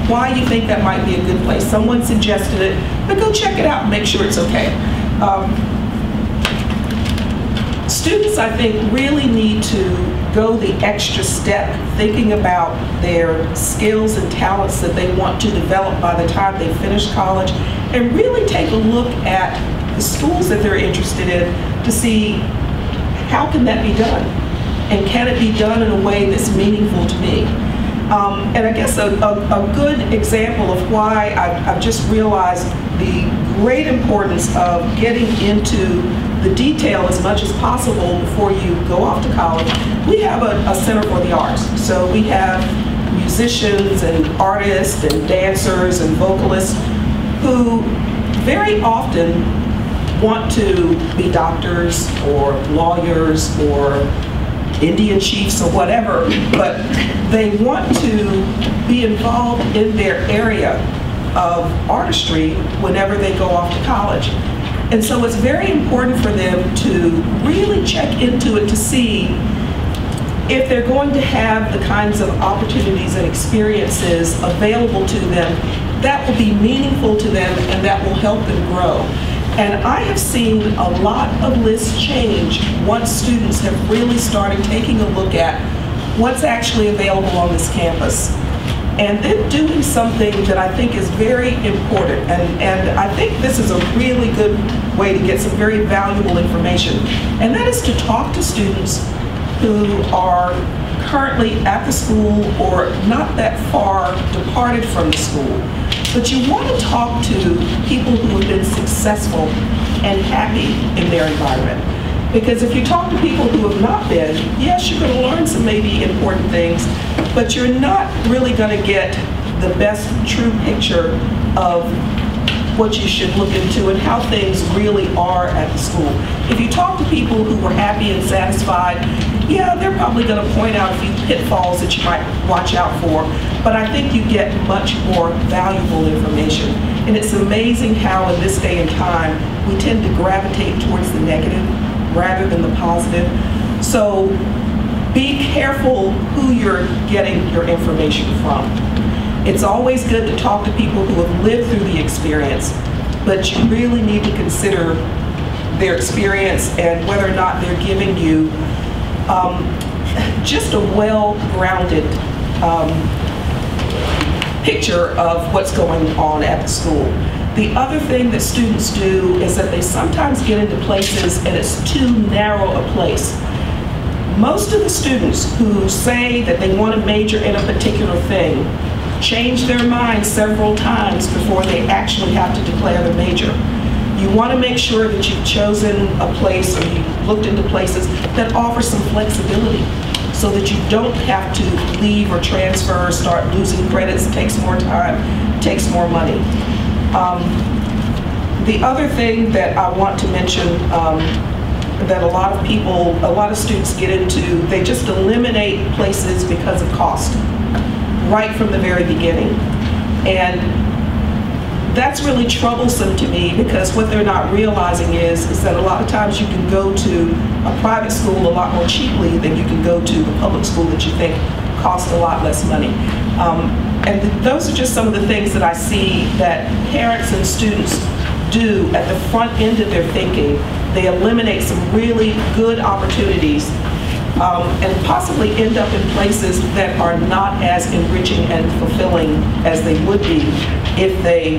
why you think that might be a good place. Someone suggested it, but go check it out and make sure it's okay. Students, I think, really need to go the extra step thinking about their skills and talents that they want to develop by the time they finish college, and really take a look at the schools that they're interested in to see how can that be done, and can it be done in a way that's meaningful to me. And I guess a good example of why I've just realized the great importance of getting into the detail as much as possible before you go off to college. We have a Center for the Arts. So we have musicians and artists and dancers and vocalists who very often want to be doctors or lawyers or Indian chiefs or whatever, but they want to be involved in their area of artistry whenever they go off to college. And so it's very important for them to really check into it to see if they're going to have the kinds of opportunities and experiences available to them that will be meaningful to them and that will help them grow. And I have seen a lot of lists change once students have really started taking a look at what's actually available on this campus, and then doing something that I think is very important. And I think this is a really good way to get some very valuable information. And that is to talk to students who are currently at the school or not that far departed from the school. But you want to talk to people who have been successful and happy in their environment. Because if you talk to people who have not been, yes, you're going to learn some maybe important things, but you're not really going to get the best true picture of what you should look into and how things really are at the school. If you talk to people who were happy and satisfied, yeah, they're probably going to point out a few pitfalls that you might watch out for, but I think you get much more valuable information. And it's amazing how in this day and time, we tend to gravitate towards the negative rather than the positive. So be careful who you're getting your information from. It's always good to talk to people who have lived through the experience, but you really need to consider their experience and whether or not they're giving you just a well-grounded picture of what's going on at the school. The other thing that students do is that they sometimes get into places and it's too narrow a place. Most of the students who say that they want to major in a particular thing change their mind several times before they actually have to declare the major. You want to make sure that you've chosen a place or you've looked into places that offer some flexibility so that you don't have to leave or transfer or start losing credits. It takes more time, takes more money. The other thing that I want to mention that a lot of students get into, they just eliminate places because of cost right from the very beginning. And that's really troublesome to me, because what they're not realizing is that a lot of times you can go to a private school a lot more cheaply than you can go to the public school that you think costs a lot less money. And those are just some of the things that I see that parents and students do at the front end of their thinking. They eliminate some really good opportunities and possibly end up in places that are not as enriching and fulfilling as they would be if they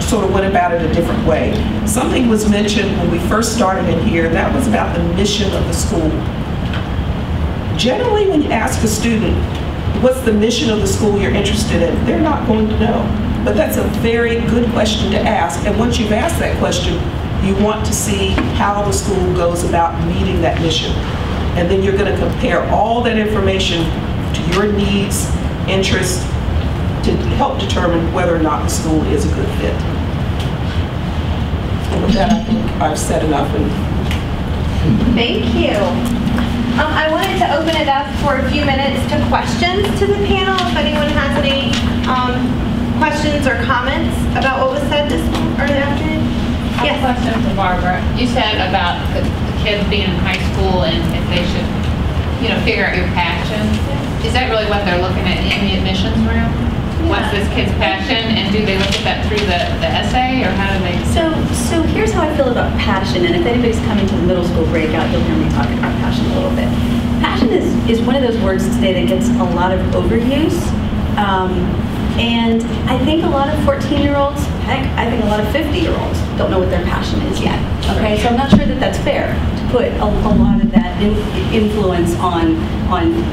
sort of went about it a different way. Something was mentioned when we first started in here, and that was about the mission of the school. Generally, when you ask a student, what's the mission of the school you're interested in, they're not going to know. But that's a very good question to ask, and once you've asked that question, you want to see how the school goes about meeting that mission. And then you're going to compare all that information to your needs, interests, to help determine whether or not the school is a good fit. And with that, I think I've said enough. Thank you. I wanted to open it up for a few minutes to questions to the panel. If anyone has any questions or comments about what was said this early afternoon. Yes. Question to Barbara. You said about the kids being in high school and if they should, figure out your passion. Is that really what they're looking at in the admissions room? Yeah. What's this kid's passion, and do they look at that through the essay, or how do they? So here's how I feel about passion, and if anybody's coming to the middle school breakout, you'll hear me talking about passion a little bit. Passion is one of those words today that gets a lot of overuse. And I think a lot of 14-year-olds, heck, I think a lot of 50-year-olds don't know what their passion is yet. Okay, so I'm not sure that that's fair to put a lot of that influence on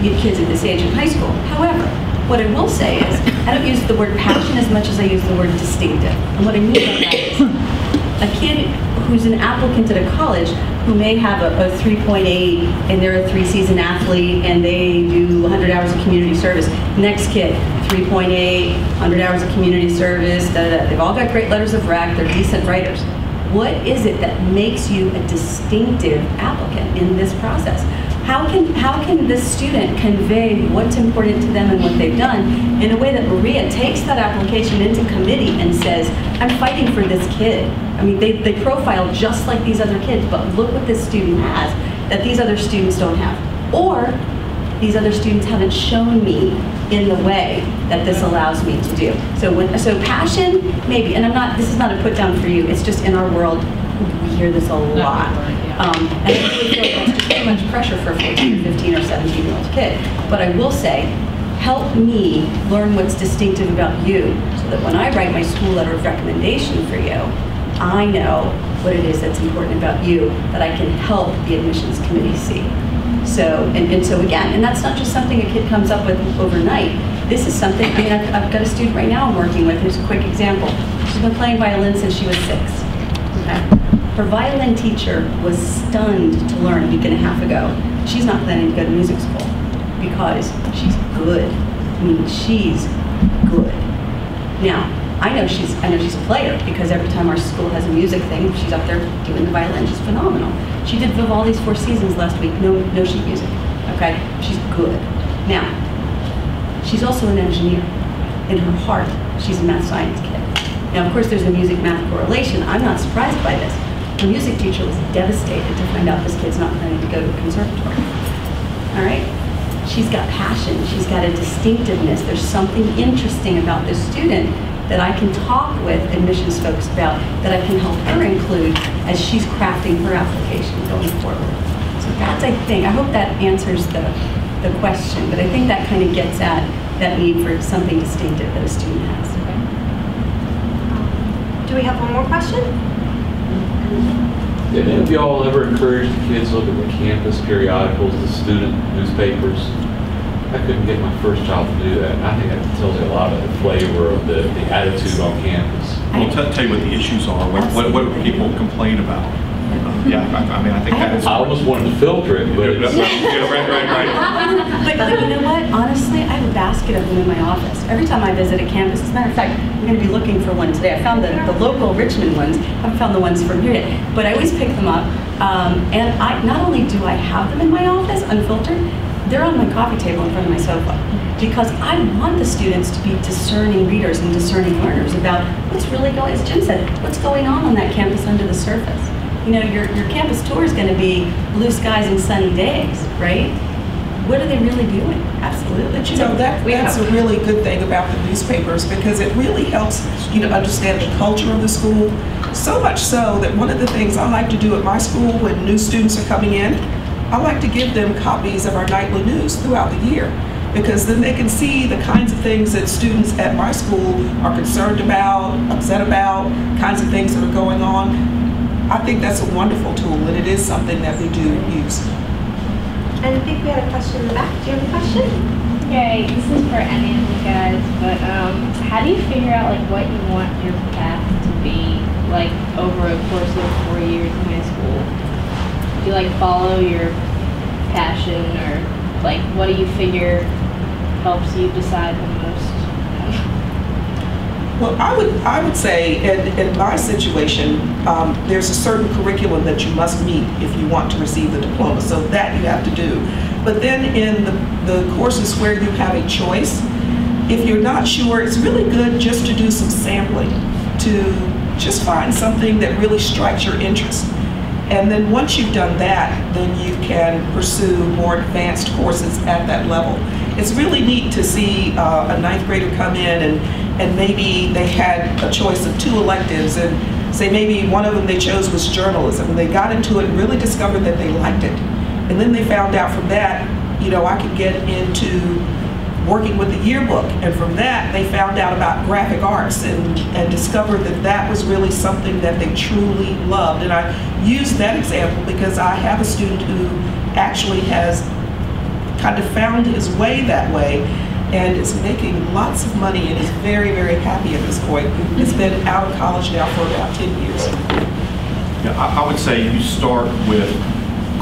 kids at this age in high school. However, what I will say is I don't use the word passion as much as I use the word distinctive. And what I mean by that is a kid who's an applicant at a college who may have a 3.8 and they're a 3-season athlete and they do 100 hours of community service. Next kid, 3.8, 100 hours of community service, they've all got great letters of rec, they're decent writers. What is it that makes you a distinctive applicant in this process? How can this student convey what's important to them and what they've done in a way that Maria takes that application into committee and says, I'm fighting for this kid. I mean, they profile just like these other kids, but look what this student has that these other students don't have. Or these other students haven't shown me in the way that this allows me to do. So passion, maybe, and this is not a put down for you, it's just in our world, we hear this a lot. And I really feel like that's just too much pressure for a 14 or 15 or 17-year-old kid. But I will say, help me learn what's distinctive about you so that when I write my school letter of recommendation for you, I know what it is that's important about you that I can help the admissions committee see. So, and so again, and that's not just something a kid comes up with overnight. This is something, I mean, I've got a student right now I'm working with. Here's a quick example. She's been playing violin since she was 6. Okay. Her violin teacher was stunned to learn a week and a half ago she's not planning to go to music school because she's good. I mean, she's good. Now, I know she's a player because every time our school has a music thing, she's up there doing the violin. She's phenomenal. She did Vivaldi's 4 Seasons last week, no sheet music. Okay, she's good. Now, she's also an engineer. In her heart, she's a math science kid. Now, of course, there's a music-math correlation. I'm not surprised by this. Her music teacher was devastated to find out this kid's not planning to go to a conservatory. All right? She's got passion. She's got a distinctiveness. There's something interesting about this student that I can talk with admissions folks about that I can help her include as she's crafting her application going forward. So that's, I think, I hope that answers the question, but I think that kind of gets at that need for something distinctive that a student has. Do we have one more question? Did any of y'all ever encourage the kids to look at the campus periodicals, the student newspapers? I couldn't get my first child to do that. And I think that tells you a lot of the flavor of the attitude on campus. We'll tell you what the issues are, what do people complain about. Yeah, I mean, I think that is... I almost wanted to filter it, but it's... Yeah, right. But you know what? Honestly, I have a basket of them in my office. Every time I visit a campus, as a matter of fact, I'm going to be looking for one today. I found the local Richmond ones. I haven't found the ones from here yet. But I always pick them up. And not only do I have them in my office, unfiltered, they're on my coffee table in front of my sofa. Because I want the students to be discerning readers and discerning learners about what's really going, as Jim said, what's going on that campus under the surface. You know, your campus tour is going to be blue skies and sunny days, right? What are they really doing? Absolutely. But you know, that's a really good thing about the newspapers, because it really helps you to understand the culture of the school. So much so that one of the things I like to do at my school when new students are coming in, I like to give them copies of our nightly news throughout the year, because then they can see the kinds of things that students at my school are concerned about, upset about, kinds of things that are going on. I think that's a wonderful tool, and it is something that we do use. And I think we had a question in the back. Do you have a question? Okay, this is for any of you guys, but how do you figure out like what you want your path to be like over a course of 4 years in high school? Do you like follow your passion, or like what do you figure helps you decide the most? Well, I would say in my situation, there's a certain curriculum that you must meet if you want to receive the diploma, so that you have to do. But then in the courses where you have a choice, if you're not sure, it's really good just to do some sampling, to just find something that really strikes your interest. And then once you've done that, then you can pursue more advanced courses at that level. It's really neat to see a ninth grader come in and maybe they had a choice of 2 electives, and say maybe one of them they chose was journalism, and they got into it and really discovered that they liked it. And then they found out from that, you know, I could get into working with the yearbook, and from that they found out about graphic arts and discovered that that was really something that they truly loved. And I use that example because I have a student who actually has kind of found his way that way and is making lots of money and is very, very happy at this point. He's been out of college now for about 10 years. Yeah, I would say you start with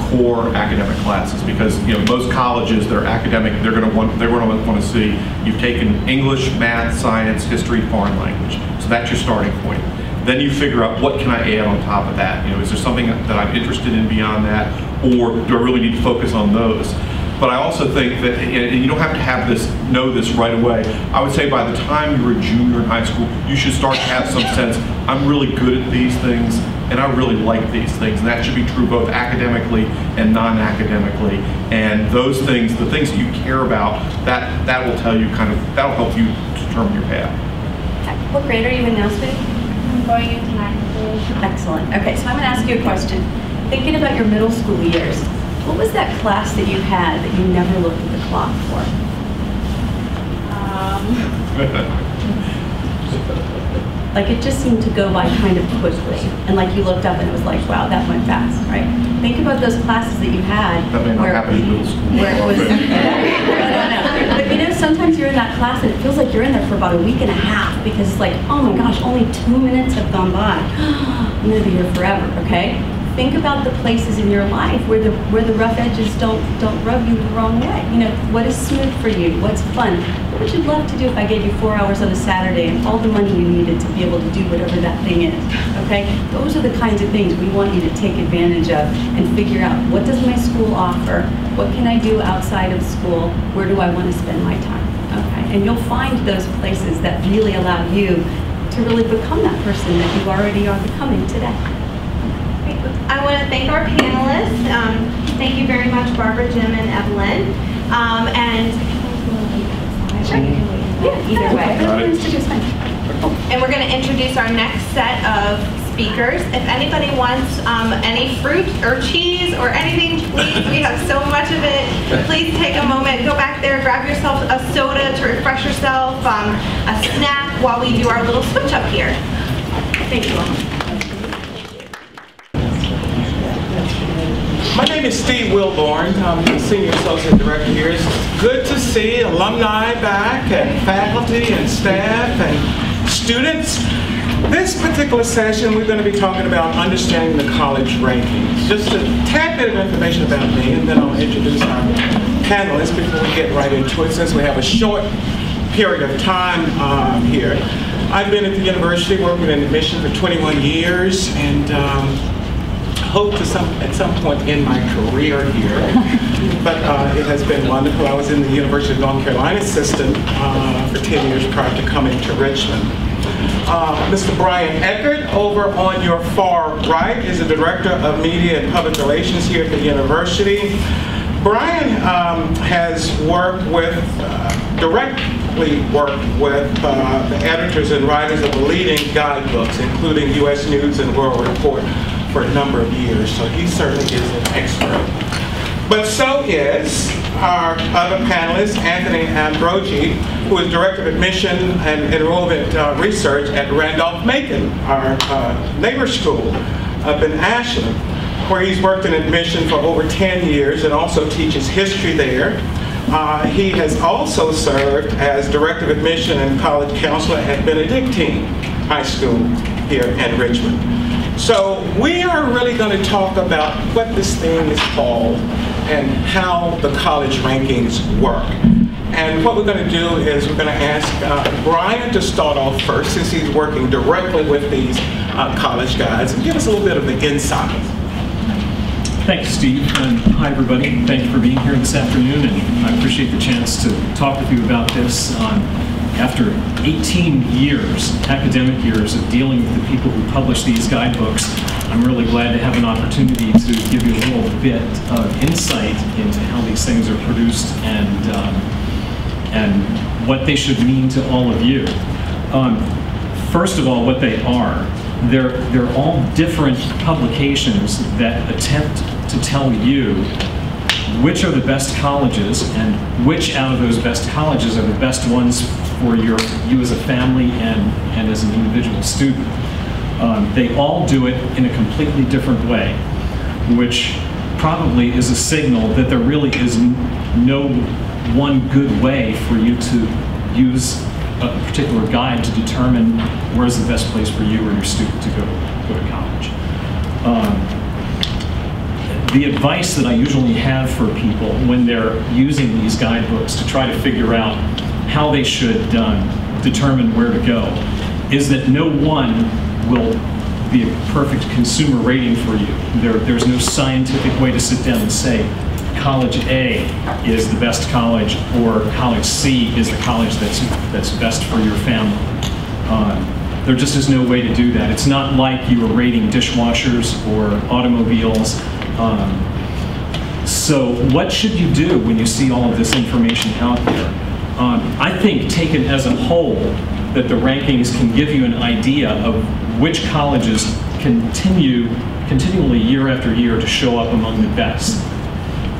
core academic classes, because you know most colleges, they're academic. They're going to want to see you've taken English, math, science, history, foreign language. So that's your starting point. Then you figure out what can I add on top of that. You know, is there something that I'm interested in beyond that, or do I really need to focus on those? But I also think that, and you don't have to know this right away. I would say by the time you're a junior in high school, you should start to have some sense, I'm really good at these things, and I really like these things. And that should be true both academically and non-academically. And those things, the things that you care about, that will tell you that'll help you determine your path. What grade are you in now, sweetie? I'm going into ninth grade. Excellent. Okay, so I'm going to ask you a question. Thinking about your middle school years, what was that class that you had that you never looked at the clock for? Like it just seemed to go by kind of quickly, and like you looked up and it was like, wow, that went fast, right? Think about those classes that you had. That may not happen in middle school. Where it was, no. But you know, sometimes you're in that class and it feels like you're in there for about a week and a half, because it's like, oh my gosh, only 2 minutes have gone by. I'm gonna be here forever, okay? Think about the places in your life where the rough edges don't rub you the wrong way. You know, what is smooth for you? What's fun? What would you love to do if I gave you 4 hours on a Saturday and all the money you needed to be able to do whatever that thing is? Okay? Those are the kinds of things we want you to take advantage of and figure out, what does my school offer? What can I do outside of school? Where do I want to spend my time? Okay? And you'll find those places that really allow you to really become that person that you already are becoming today. I want to thank our panelists. Thank you very much, Barbara, Jim, and Evelyn. Either way. And we're going to introduce our next set of speakers. If anybody wants any fruit or cheese or anything, please, we have so much of it. Please take a moment, go back there, grab yourself a soda to refresh yourself, a snack while we do our little switch up here. Thank you all. My name is Steve Wilborn. I'm the Senior Associate Director here. It's good to see alumni back and faculty and staff and students. This particular session, we're going to be talking about understanding the college rankings. Just a tad bit of information about me, and then I'll introduce our panelists before we get right into it, since we have a short period of time here. I've been at the university working in admission for 21 years, and hope to at some point end my career here. But it has been wonderful. I was in the University of North Carolina system for 10 years prior to coming to Richmond. Mr. Brian Eckert, over on your far right, is the Director of Media and Public Relations here at the university. Brian has worked with, directly worked with the editors and writers of the leading guidebooks, including U.S. News and World Report, for a number of years, so he certainly is an expert. But so is our other panelist, Anthony Ambrogi, who is Director of Admission and Enrollment Research at Randolph-Macon, our neighbor school up in Ashland, where he's worked in admission for over 10 years and also teaches history there. He has also served as Director of Admission and College Counselor at Benedictine High School here in Richmond. So we are really going to talk about what this thing is called and how the college rankings work. And what we're going to do is we're going to ask Brian to start off first, since he's working directly with these college guides, and give us a little bit of the insight. Thank you, Steve, and hi everybody. Thank you for being here this afternoon, and I appreciate the chance to talk with you about this. After 18 years, academic years, of dealing with the people who publish these guidebooks, I'm really glad to have an opportunity to give you a little bit of insight into how these things are produced and what they should mean to all of you. First of all, what they are. They're all different publications that attempt to tell you which are the best colleges and which out of those best colleges are the best ones for you as a family and as an individual student. They all do it in a completely different way, which probably is a signal that there really is no one good way for you to use a particular guide to determine where's the best place for you or your student to go to college. The advice that I usually have for people when they're using these guidebooks to try to figure out how they should determine where to go is that no one will be a perfect consumer rating for you. There's no scientific way to sit down and say college A is the best college or college C is the college that's best for your family. There just is no way to do that. It's not like you are rating dishwashers or automobiles. So what should you do when you see all of this information out there? I think taken as a whole that the rankings can give you an idea of which colleges continually year after year to show up among the best.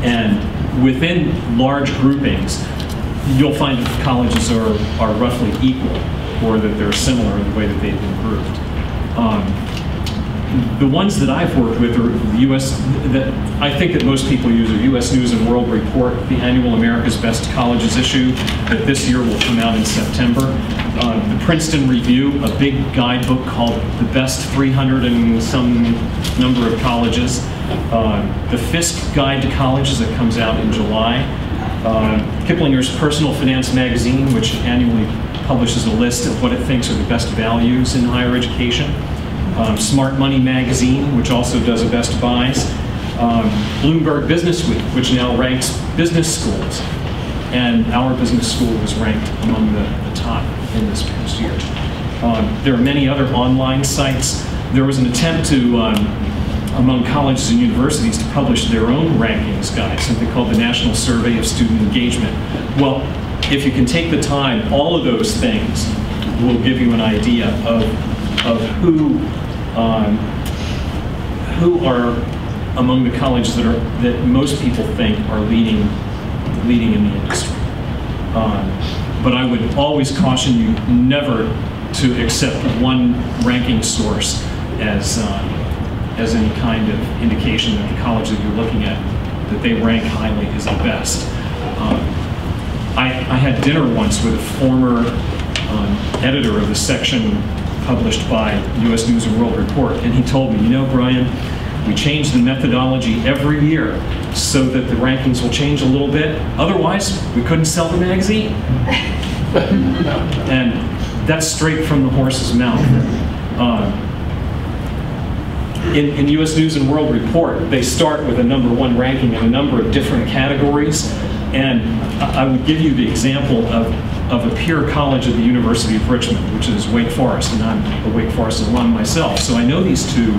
And within large groupings, you'll find that colleges are roughly equal, or that they're similar in the way that they've been grouped. The ones that I've worked with are the U.S. that I think that most people use are U.S. News and World Report, the annual America's Best Colleges issue that this year will come out in September. The Princeton Review, a big guidebook called The Best 300 and some number of colleges. The Fisk Guide to Colleges that comes out in July. Kiplinger's Personal Finance magazine, which annually publishes a list of what it thinks are the best values in higher education. Smart Money magazine, which also does a best buys. Bloomberg Business Week, which now ranks business schools. And our business school was ranked among the top in this past year. There are many other online sites. There was an attempt to, among colleges and universities, to publish their own rankings guide, something called the National Survey of Student Engagement. Well, if you can take the time, all of those things will give you an idea of who are among the colleges that most people think are leading in the industry. But I would always caution you never to accept one ranking source as as any kind of indication that the college that you're looking at, that they rank highly, is the best. I had dinner once with a former editor of the section published by U.S. News and World Report, and he told me, you know, Brian, we change the methodology every year so that the rankings will change a little bit. Otherwise, we couldn't sell the magazine. And that's straight from the horse's mouth. In U.S. News and World Report, they start with a #1 ranking in a number of different categories. And I would give you the example of a peer college at the University of Richmond, which is Wake Forest, and I'm a Wake Forest alum myself. So I know these two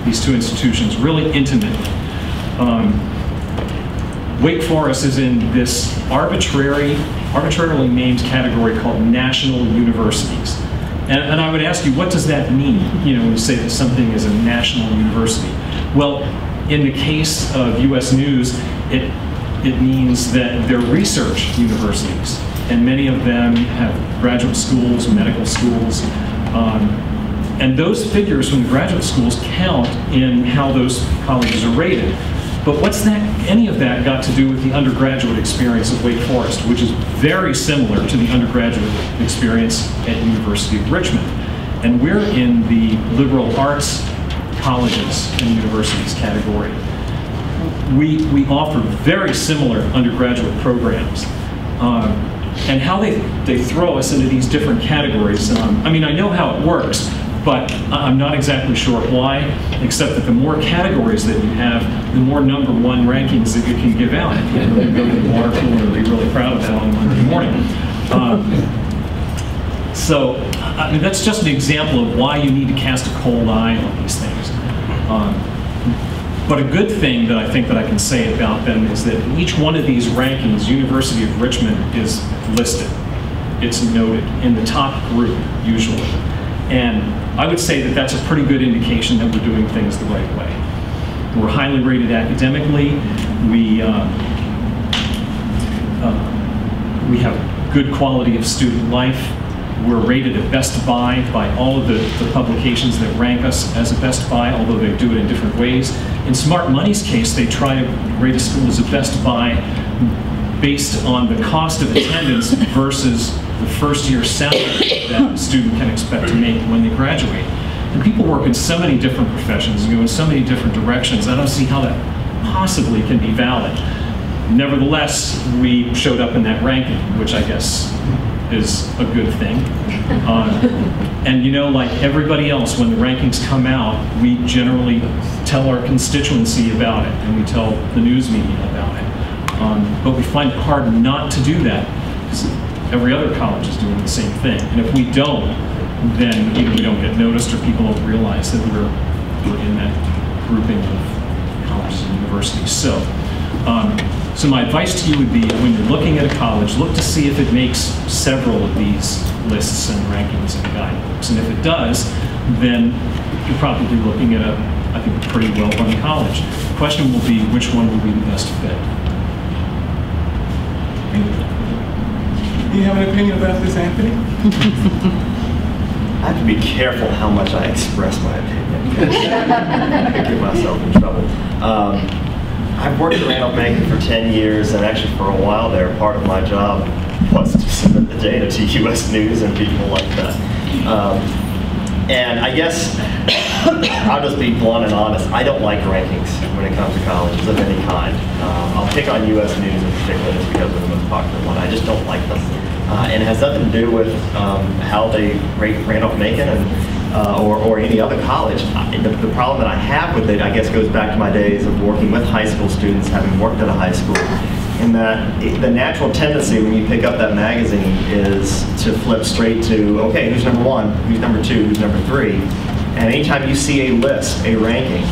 institutions really intimately. Wake Forest is in this arbitrarily named category called national universities. And I would ask you, what does that mean, you know, when you say that something is a national university? Well, in the case of U.S. News, it means that they're research universities, and many of them have graduate schools, medical schools, and those figures from the graduate schools count in how those colleges are rated. But what's any of that got to do with the undergraduate experience at Wake Forest, which is very similar to the undergraduate experience at University of Richmond? And we're in the liberal arts colleges and universities category. We offer very similar undergraduate programs. And how they throw us into these different categories, I mean, I know how it works, but I'm not exactly sure why, except that the more categories that you have, the more #1 rankings that you can give out. You know, go to the water cooler and be really proud of that on Monday morning. So, I mean, that's just an example of why you need to cast a cold eye on these things. But a good thing that I think that I can say about them is that in each one of these rankings, University of Richmond is listed. It's noted in the top group, usually. And I would say that that's a pretty good indication that we're doing things the right way. We're highly rated academically. We have good quality of student life. We're rated at Best Buy by all of the publications that rank us as a Best Buy, although they do it in different ways. In Smart Money's case, they try to rate a school as a Best Buy based on the cost of attendance versus the first-year salary that a student can expect to make when they graduate. And people work in so many different professions and go in so many different directions. I don't see how that possibly can be valid. Nevertheless, we showed up in that ranking, which I guess is a good thing. And you know, like everybody else, when the rankings come out, we generally tell our constituency about it, and we tell the news media about it. But we find it hard not to do that, because every other college is doing the same thing. And if we don't, then either we don't get noticed or people don't realize that we're in that grouping of colleges and universities. So my advice to you would be, when you're looking at a college, look to see if it makes several of these lists and rankings and guidebooks. And if it does, then you're probably looking at I think, a pretty well-run college. The question will be, which one will be the best fit? Do you have an opinion about this, Anthony? I have to be careful how much I express my opinion, because I could get myself in trouble. I've worked at Randolph-Macon for 10 years, and actually for a while there, part of my job was to submit the data to U.S. News and people like that. And I guess I'll just be blunt and honest. I don't like rankings when it comes to colleges of any kind. I'll pick on U.S. News in particular just because they're the most popular one. I just don't like them. And it has nothing to do with how they rate Randolph-Macon or any other college. The problem that I have with it, I guess, goes back to my days of working with high school students, having worked at a high school, in that the natural tendency when you pick up that magazine is to flip straight to, okay, who's #1, who's #2, who's #3. And anytime you see a list, a ranking,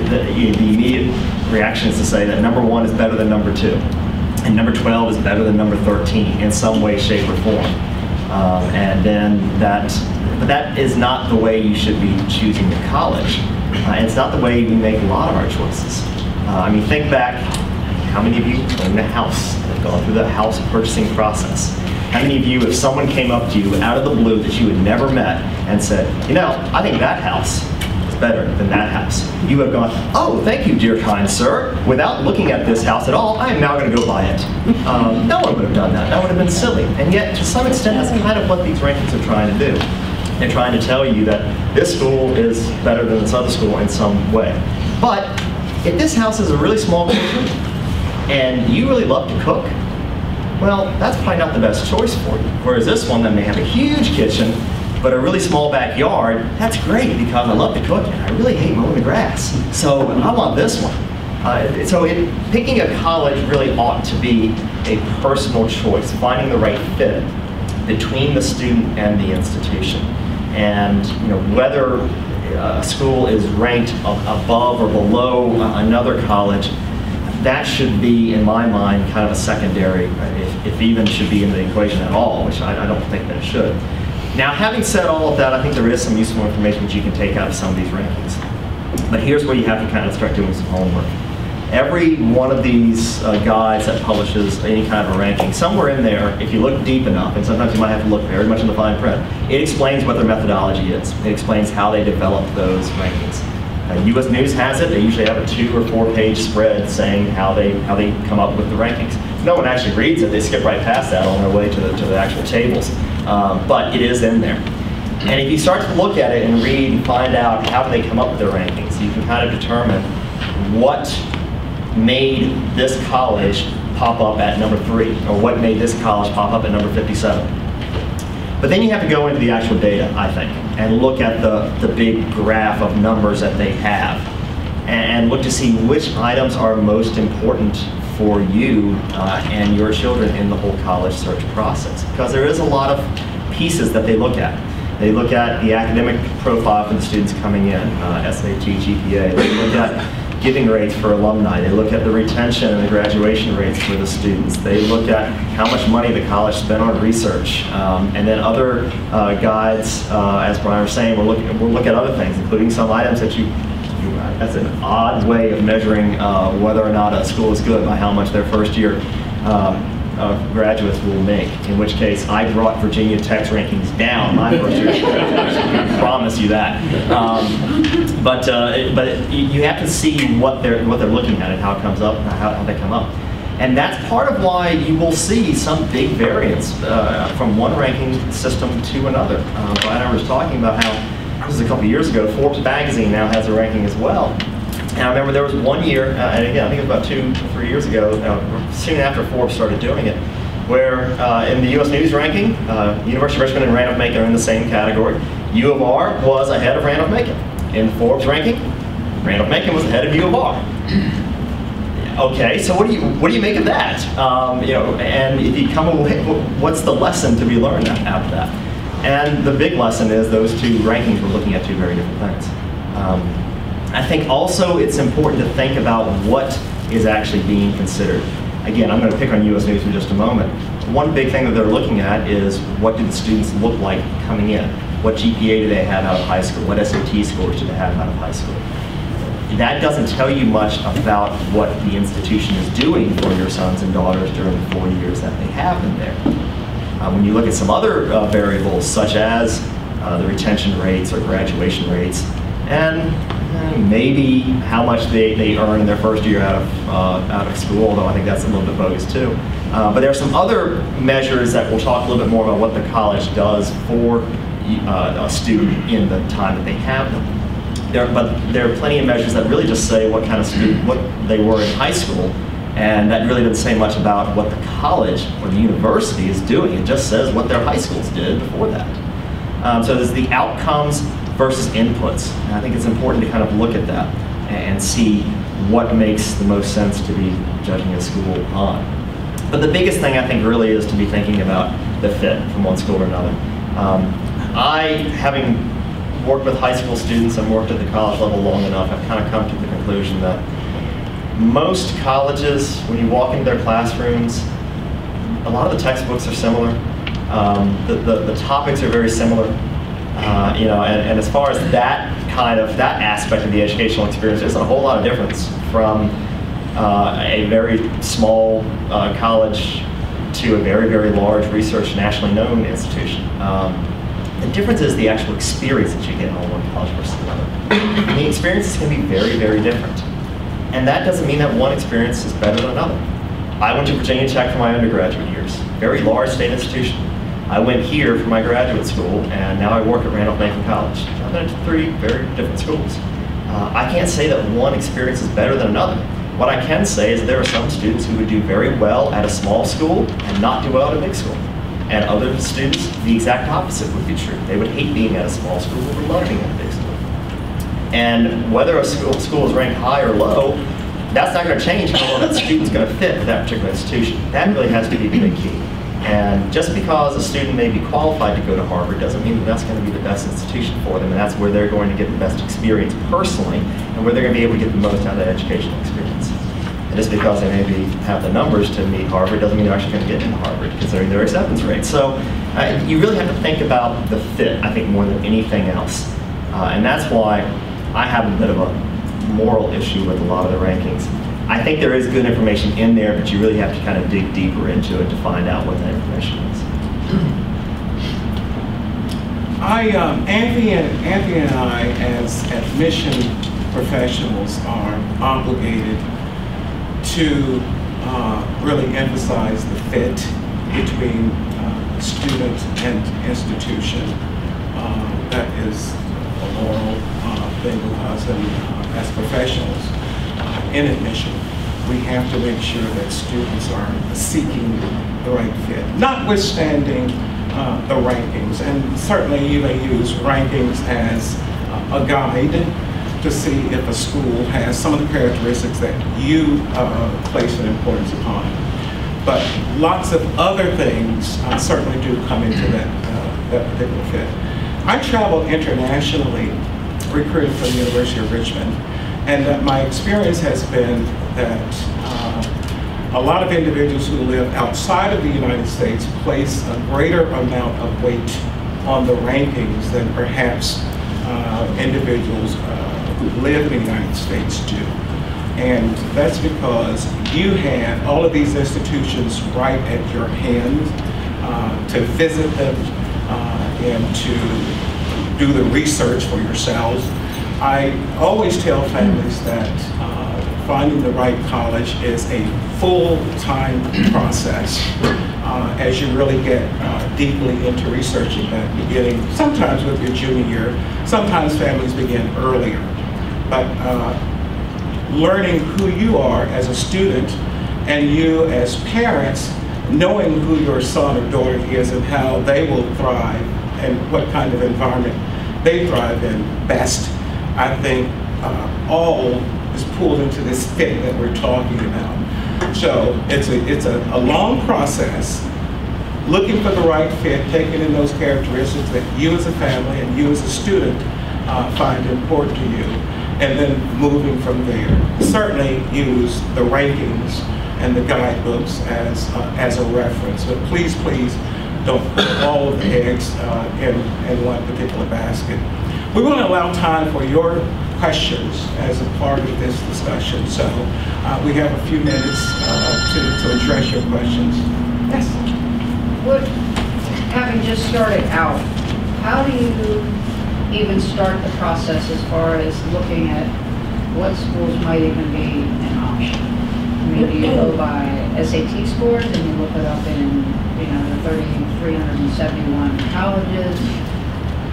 the immediate reaction is to say that #1 is better than #2. And #12 is better than #13 in some way, shape, or form. And then but that is not the way you should be choosing a college. It's not the way we make a lot of our choices. I mean, think back, how many of you own a house, have gone through the house purchasing process? How many of you, if someone came up to you out of the blue that you had never met and said, you know, I think that house is better than that house. You have gone, oh, thank you, dear kind sir. Without looking at this house at all, I am now going to go buy it. No one would have done that. That would have been silly. And yet, to some extent, that's kind of what these rankings are trying to do. They're trying to tell you that this school is better than this other school in some way. But if this house is a really small kitchen and you really love to cook, well, that's probably not the best choice for you. Whereas this one that may have a huge kitchen, but a really small backyard, that's great because I love to cook and I really hate mowing the grass. So I want this one. Picking a college really ought to be a personal choice, finding the right fit between the student and the institution. And whether a school is ranked above or below another college, that should be, in my mind, kind of a secondary, if even should be in the equation at all, which I don't think that it should. Now, having said all of that, I think there is some useful information that you can take out of some of these rankings. But here's where you have to kind of start doing some homework. Every one of these guides that publishes any kind of a ranking, somewhere in there, if you look deep enough, and sometimes you might have to look very much in the fine print, it explains what their methodology is. It explains how they develop those rankings. US News has it. They usually have a 2 or 4 page spread saying how they come up with the rankings. No one actually reads it. They skip right past that on their way to the actual tables. But it is in there. And if you start to look at it and read and find out how do they come up with their rankings, you can kind of determine what made this college pop up at number 3, or what made this college pop up at number 57. But then you have to go into the actual data, I think, and look at the big graph of numbers that they have, and look to see which items are most important for you and your children in the whole college search process. Because there is a lot of pieces that they look at. They look at the academic profile for the students coming in, SAT, GPA. They look at giving rates for alumni. They look at the retention and the graduation rates for the students. They look at how much money the college spent on research. And then other guides, as Brian was saying, we'll look at other things, including some items that that's an odd way of measuring whether or not a school is good by how much their first year graduates will make, in which case I brought Virginia Tech's rankings down my first year. I promise you that. But you have to see what they're looking at and how it comes up, how they come up. And that's part of why you will see some big variance from one ranking system to another. Brian and I was talking about how, this was a couple years ago, Forbes magazine now has a ranking as well. And I remember there was one year, and again, I think it was about 2 or 3 years ago, soon after Forbes started doing it, where in the US News ranking, University of Richmond and Randolph-Macon are in the same category. U of R was ahead of Randolph-Macon. In the Forbes ranking, Randolph-Macon was ahead of U of R. Okay, so what do you make of that? And if you come away, what's the lesson to be learned out of that? And the big lesson is those two rankings were looking at two very different things. I think also it's important to think about what is actually being considered. Again, I'm going to pick on US News for just a moment. One big thing that they're looking at is what do the students look like coming in? What GPA do they have out of high school? What SAT scores do they have out of high school? That doesn't tell you much about what the institution is doing for your sons and daughters during the 4 years that they have them there. When you look at some other variables, such as the retention rates or graduation rates, and maybe how much they earn in their first year out of school, although I think that's a little bit bogus too. But there are some other measures that we'll talk a little bit more about what the college does for a student in the time that they have them. But there are plenty of measures that really just say what kind of student, what they were in high school, and that really doesn't say much about what the college or the university is doing. It just says what their high schools did before that. So there's the outcomes versus inputs. And I think it's important to kind of look at that and see what makes the most sense to be judging a school on. But the biggest thing I think really is to be thinking about the fit from one school to another. Having worked with high school students and worked at the college level long enough, I've kind of come to the conclusion that most colleges, when you walk into their classrooms, a lot of the textbooks are similar. The topics are very similar. And as far as that aspect of the educational experience, there's a whole lot of difference from a very small college to a very, very large research nationally known institution. The difference is the actual experience that you get on one college versus another. And the experiences can be very, very different. And that doesn't mean that one experience is better than another. I went to Virginia Tech for my undergraduate years, very large state institution. I went here for my graduate school, and now I work at Randolph-Macon College. I've been to 3 very different schools. I can't say that one experience is better than another. What I can say is there are some students who would do very well at a small school and not do well at a big school. And other students, the exact opposite would be true. They would hate being at a small school, but would love being at a big school. And whether a school is ranked high or low, that's not going to change how well that student's going to fit with that particular institution. That really has to be the big key. And just because a student may be qualified to go to Harvard doesn't mean that that's going to be the best institution for them, and that's where they're going to get the best experience personally, and where they're going to be able to get the most out of that educational experience. And just because they maybe have the numbers to meet Harvard doesn't mean they're actually going to get into Harvard, considering their acceptance rate. So you really have to think about the fit, I think, more than anything else. And that's why I have a bit of a moral issue with a lot of the rankings. I think there is good information in there, but you really have to kind of dig deeper into it to find out what that information is. Anthony and I, as admission professionals, are obligated to really emphasize the fit between student and institution. That is a moral thing with us, and as professionals in admission, we have to make sure that students are seeking the right fit, notwithstanding the rankings. And certainly you may use rankings as a guide to see if a school has some of the characteristics that you place an importance upon. But lots of other things certainly do come into that particular fit. I traveled internationally, recruited from the University of Richmond, and my experience has been that a lot of individuals who live outside of the United States place a greater amount of weight on the rankings than perhaps individuals who live in the United States do. And that's because you have all of these institutions right at your hand to visit them and to do the research for yourselves. I always tell families that finding the right college is a full-time process as you really get deeply into researching that, beginning sometimes with your junior year. Sometimes families begin earlier. But learning who you are as a student and you as parents, knowing who your son or daughter is and how they will thrive and what kind of environment they thrive in best, I think all is pulled into this fit that we're talking about. So it's a long process, looking for the right fit, taking in those characteristics that you as a family and you as a student find important to you, and then moving from there. Certainly use the rankings and the guidebooks as a reference, but please don't put all of the eggs in one particular basket. We want to allow time for your questions as a part of this discussion, so we have a few minutes to address your questions. Yes? Having just started out, how do you even start the process as far as looking at what schools might even be an option? I mean, do you go by SAT scores and you look it up in, the 371 colleges,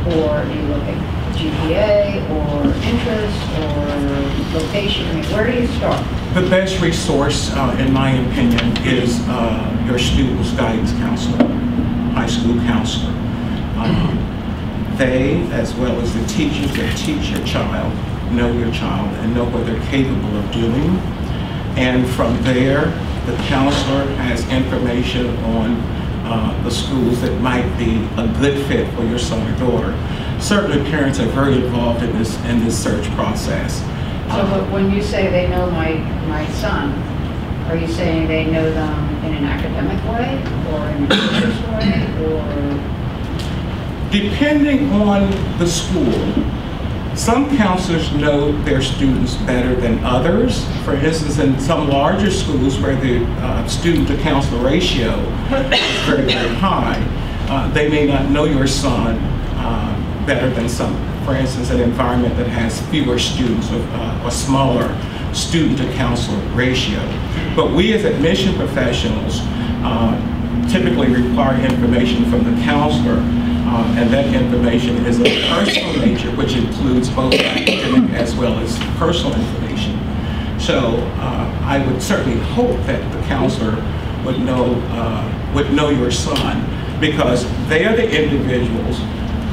or do you look at GPA or interest or location? I mean, where do you start? The best resource, in my opinion, is your student's guidance counselor, high school counselor. They, as well as the teachers that teach your child, know your child and know what they're capable of doing. And from there, the counselor has information on the schools that might be a good fit for your son or daughter. Certainly parents are very involved in this search process. So when you say they know my son, are you saying they know them in an academic way or in an interest way, or? Depending on the school, some counselors know their students better than others. For instance, in some larger schools where the student-to-counselor ratio is very, very high, they may not know your son better than some, for instance, an environment that has fewer students or a smaller student to counselor ratio. But we as admission professionals typically require information from the counselor, and that information is of personal nature, which includes both academic as well as personal information. So I would certainly hope that the counselor would know your son, because they are the individuals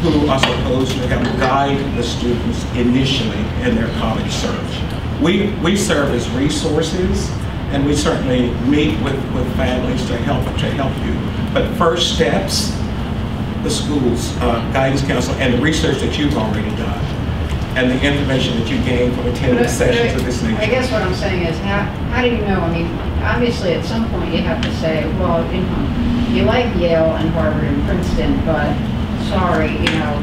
who are supposed to help guide the students initially in their college search. We serve as resources, and we certainly meet with families to help you. But first steps, the school's guidance counselor and the research that you've already done, and the information that you gain from attending sessions of this nature. I guess what I'm saying is, how do you know? I mean, obviously at some point you have to say, well, you know, you like Yale and Harvard and Princeton, but sorry, you know,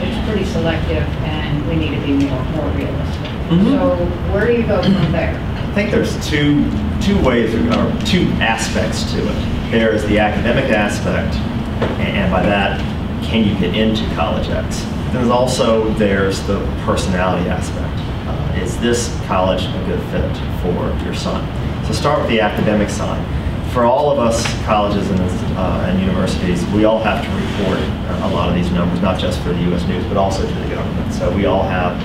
it's pretty selective and we need to be more realistic. Mm-hmm. So where do you go from there? I think there's two ways, or two aspects to it. There's the academic aspect, and by that, can you get into College X? There's the personality aspect. Is this college a good fit for your son? So start with the academic side. For all of us colleges and universities, we all have to report a lot of these numbers, not just for the U.S. News, but also to the government. So we all have,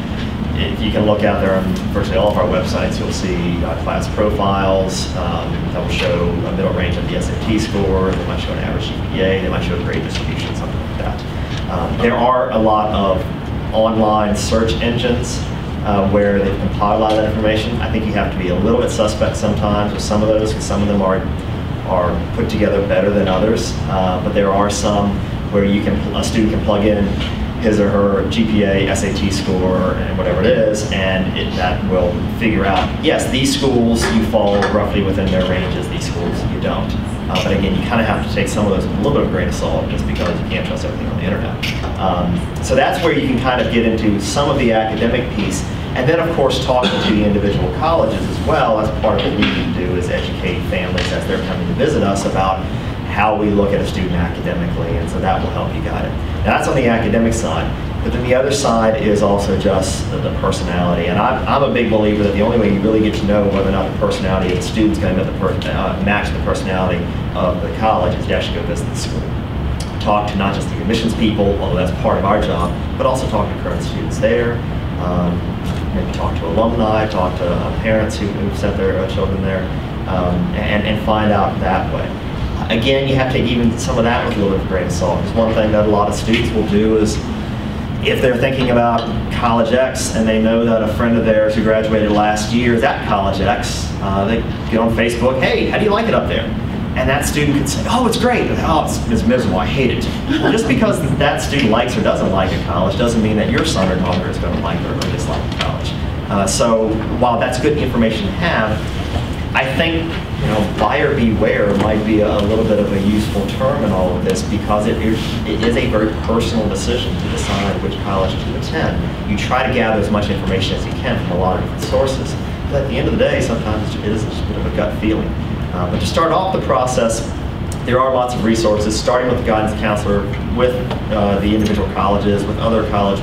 if you can look out there on virtually all of our websites, you'll see class profiles that will show a middle range of the SAT score. They might show an average GPA. They might show a grade distribution, something like that. There are a lot of online search engines where they've compiled a lot of that information. I think you have to be a little bit suspect sometimes with some of those, because some of them are put together better than others. But there are some where a student can plug in his or her GPA, SAT score, and whatever it is, and that will figure out, yes, these schools you fall roughly within their ranges, these schools you don't. But again, you kind of have to take some of those with a little bit of a grain of salt, just because you can't trust everything on the internet. So that's where you can kind of get into some of the academic piece. And then, of course, talking to the individual colleges as well. As part of what we can do is educate families as they're coming to visit us about how we look at a student academically, and so that will help you guide it. Now, that's on the academic side, but then the other side is also just the personality. And I'm a big believer that the only way you really get to know whether or not the personality of the student's going to match the personality of the college is to actually go visit the school. Talk to not just the admissions people, although that's part of our job, but also talk to current students there. Maybe talk to alumni, talk to parents who've sent their children there, and find out that way. Again, you have to take even some of that with a little bit of a grain of salt, because one thing that a lot of students will do is, if they're thinking about College X and they know that a friend of theirs who graduated last year is at College X, they get on Facebook, hey, how do you like it up there? And that student could say, oh, it's great. Oh, it's miserable, I hate it. Well, just because that student likes or doesn't like a college doesn't mean that your son or daughter is going to like or dislike a college. So while that's good information to have, I think, buyer beware might be a little bit of a useful term in all of this, because it is a very personal decision to decide which college to attend. You try to gather as much information as you can from a lot of different sources, but at the end of the day, sometimes it is just a bit of a gut feeling. But to start off the process, there are lots of resources, starting with the guidance counselor, with the individual colleges, with other college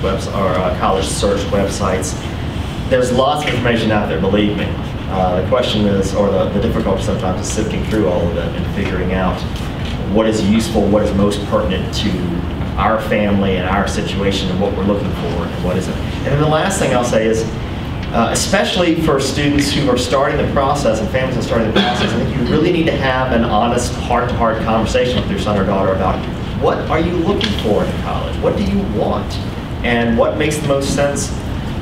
college search websites. There's lots of information out there, believe me. The question is, or the difficulty sometimes, is sifting through all of it and figuring out what is useful, what is most pertinent to our family and our situation and what we're looking for and what isn't. And then the last thing I'll say is, especially for students who are starting the process and families who are starting the process, I think you really need to have an honest, heart-to-heart conversation with your son or daughter about, what are you looking for in college? What do you want? And what makes the most sense?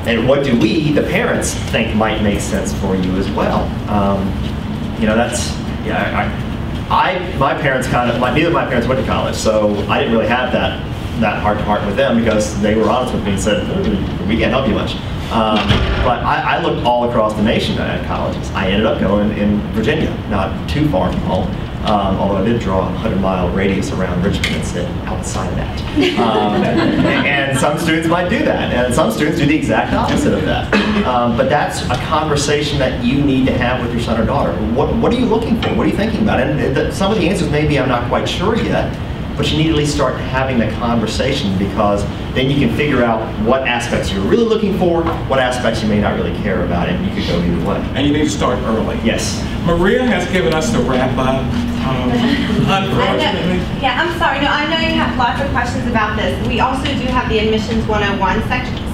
And what do we, the parents, think might make sense for you as well? My parents neither of my parents went to college, so I didn't really have that heart-to-heart with them, because they were honest with me and said, we can't help you much. But I looked all across the nation at colleges. I ended up going in Virginia, not too far from home, although I did draw a 100-mile radius around Richmond and said, outside of that. And some students might do that, and some students do the exact opposite of that. But that's a conversation that you need to have with your son or daughter. What are you looking for? What are you thinking about? And some of the answers maybe I'm not quite sure yet, but you need to at least start having the conversation, because then you can figure out what aspects you're really looking for, what aspects you may not really care about, and you could go either way. And you need to start early. Yes. Maria has given us the wrap up. Unfortunately. Yeah, I'm sorry. No, I know you have lots of questions about this. We also do have the Admissions 101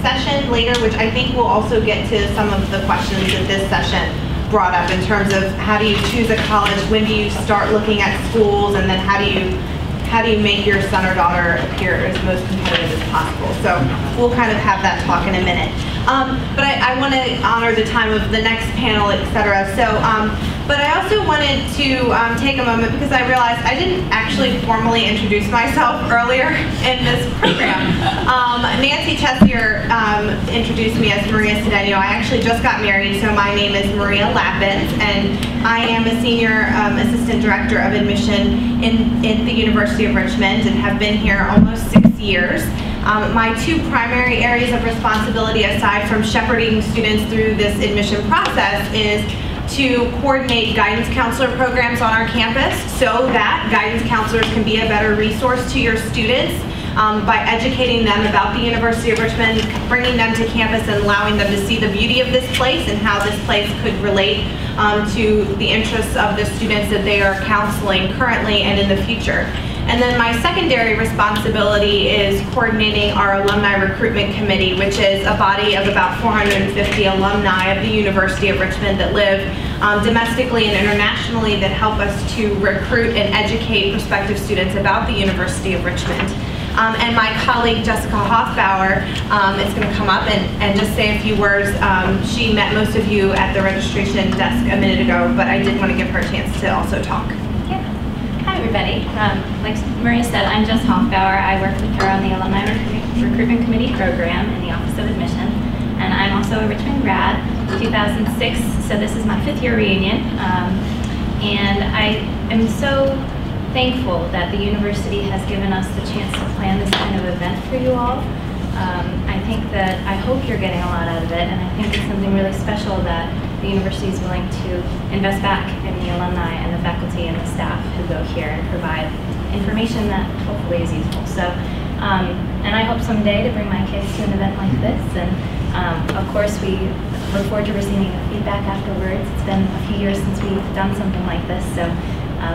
session later, which I think will also get to some of the questions that this session brought up in terms of how do you choose a college, when do you start looking at schools, and then how do you make your son or daughter appear as most competitive as possible. So we'll kind of have that talk in a minute. But I want to honor the time of the next panel, etc. So, but I also wanted to take a moment, because I realized I didn't actually formally introduce myself earlier in this program. Nancy Tessier introduced me as Maria Cedeno. I actually just got married, so my name is Maria Lappins, and I am a Senior Assistant Director of Admission in the University of Richmond, and have been here almost 6 years. My two primary areas of responsibility, aside from shepherding students through this admission process, is to coordinate guidance counselor programs on our campus so that guidance counselors can be a better resource to your students by educating them about the University of Richmond, bringing them to campus and allowing them to see the beauty of this place and how this place could relate to the interests of the students that they are counseling currently and in the future. And then my secondary responsibility is coordinating our Alumni Recruitment Committee, which is a body of about 450 alumni of the University of Richmond that live domestically and internationally, that help us to recruit and educate prospective students about the University of Richmond. And my colleague Jessica Hoffbauer is going to come up and just say a few words. She met most of you at the registration desk a minute ago, but I did want to give her a chance to also talk. Hi everybody. Like Maria said, I'm Jess Hoffbauer. I work with her on the Alumni Recruitment Committee program in the Office of Admission. And I'm also a Richmond grad, 2006, so this is my 5th year reunion. And I am so thankful that the university has given us the chance to plan this kind of event for you all. I hope you're getting a lot out of it, and I think it's something really special that the university is willing to invest back in the alumni and the faculty and the staff who go here and provide information that hopefully is useful. So, and I hope someday to bring my kids to an event like this, and of course we look forward to receiving the feedback afterwards. It's been a few years since we've done something like this, so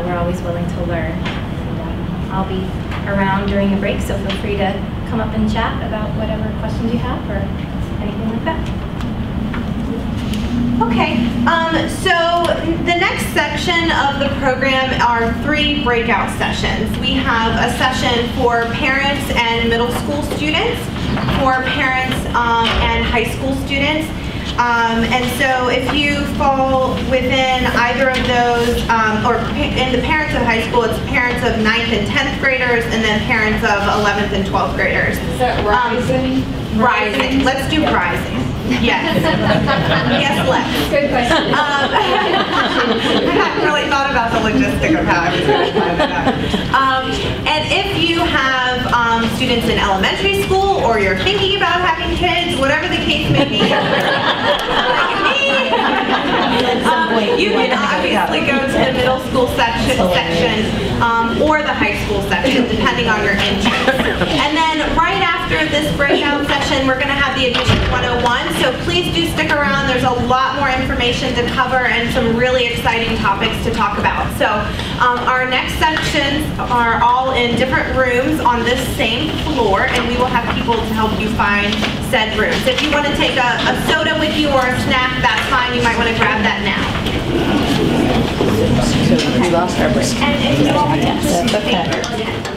we're always willing to learn. And I'll be around during a break, so feel free to come up and chat about whatever questions you have or anything like that. Okay, so the next section of the program are 3 breakout sessions. We have a session for parents and middle school students, for parents and high school students. And so if you fall within either of those, or in the parents of high school, it's parents of 9th and 10th graders, and then parents of 11th and 12th graders. Is that rising? Rising. Let's do rising. Yes. Yes, let's. Good question. I hadn't really thought about the logistic of how I was going to find that out. And if you have students in elementary school, or you're thinking about having kids, whatever the case may be, you can obviously go to the middle school section or the high school section, depending on your interest. And then right after this breakout session, we're going to have the Admission 101. So please do stick around. There's a lot more information to cover and some really exciting topics to talk about. So our next sections are all in different rooms on this same floor, and we will have people to help you find said rooms. If you want to take a soda with you or a snack, that's fine. You might want to grab that now. We lost our break. And if you all That's okay.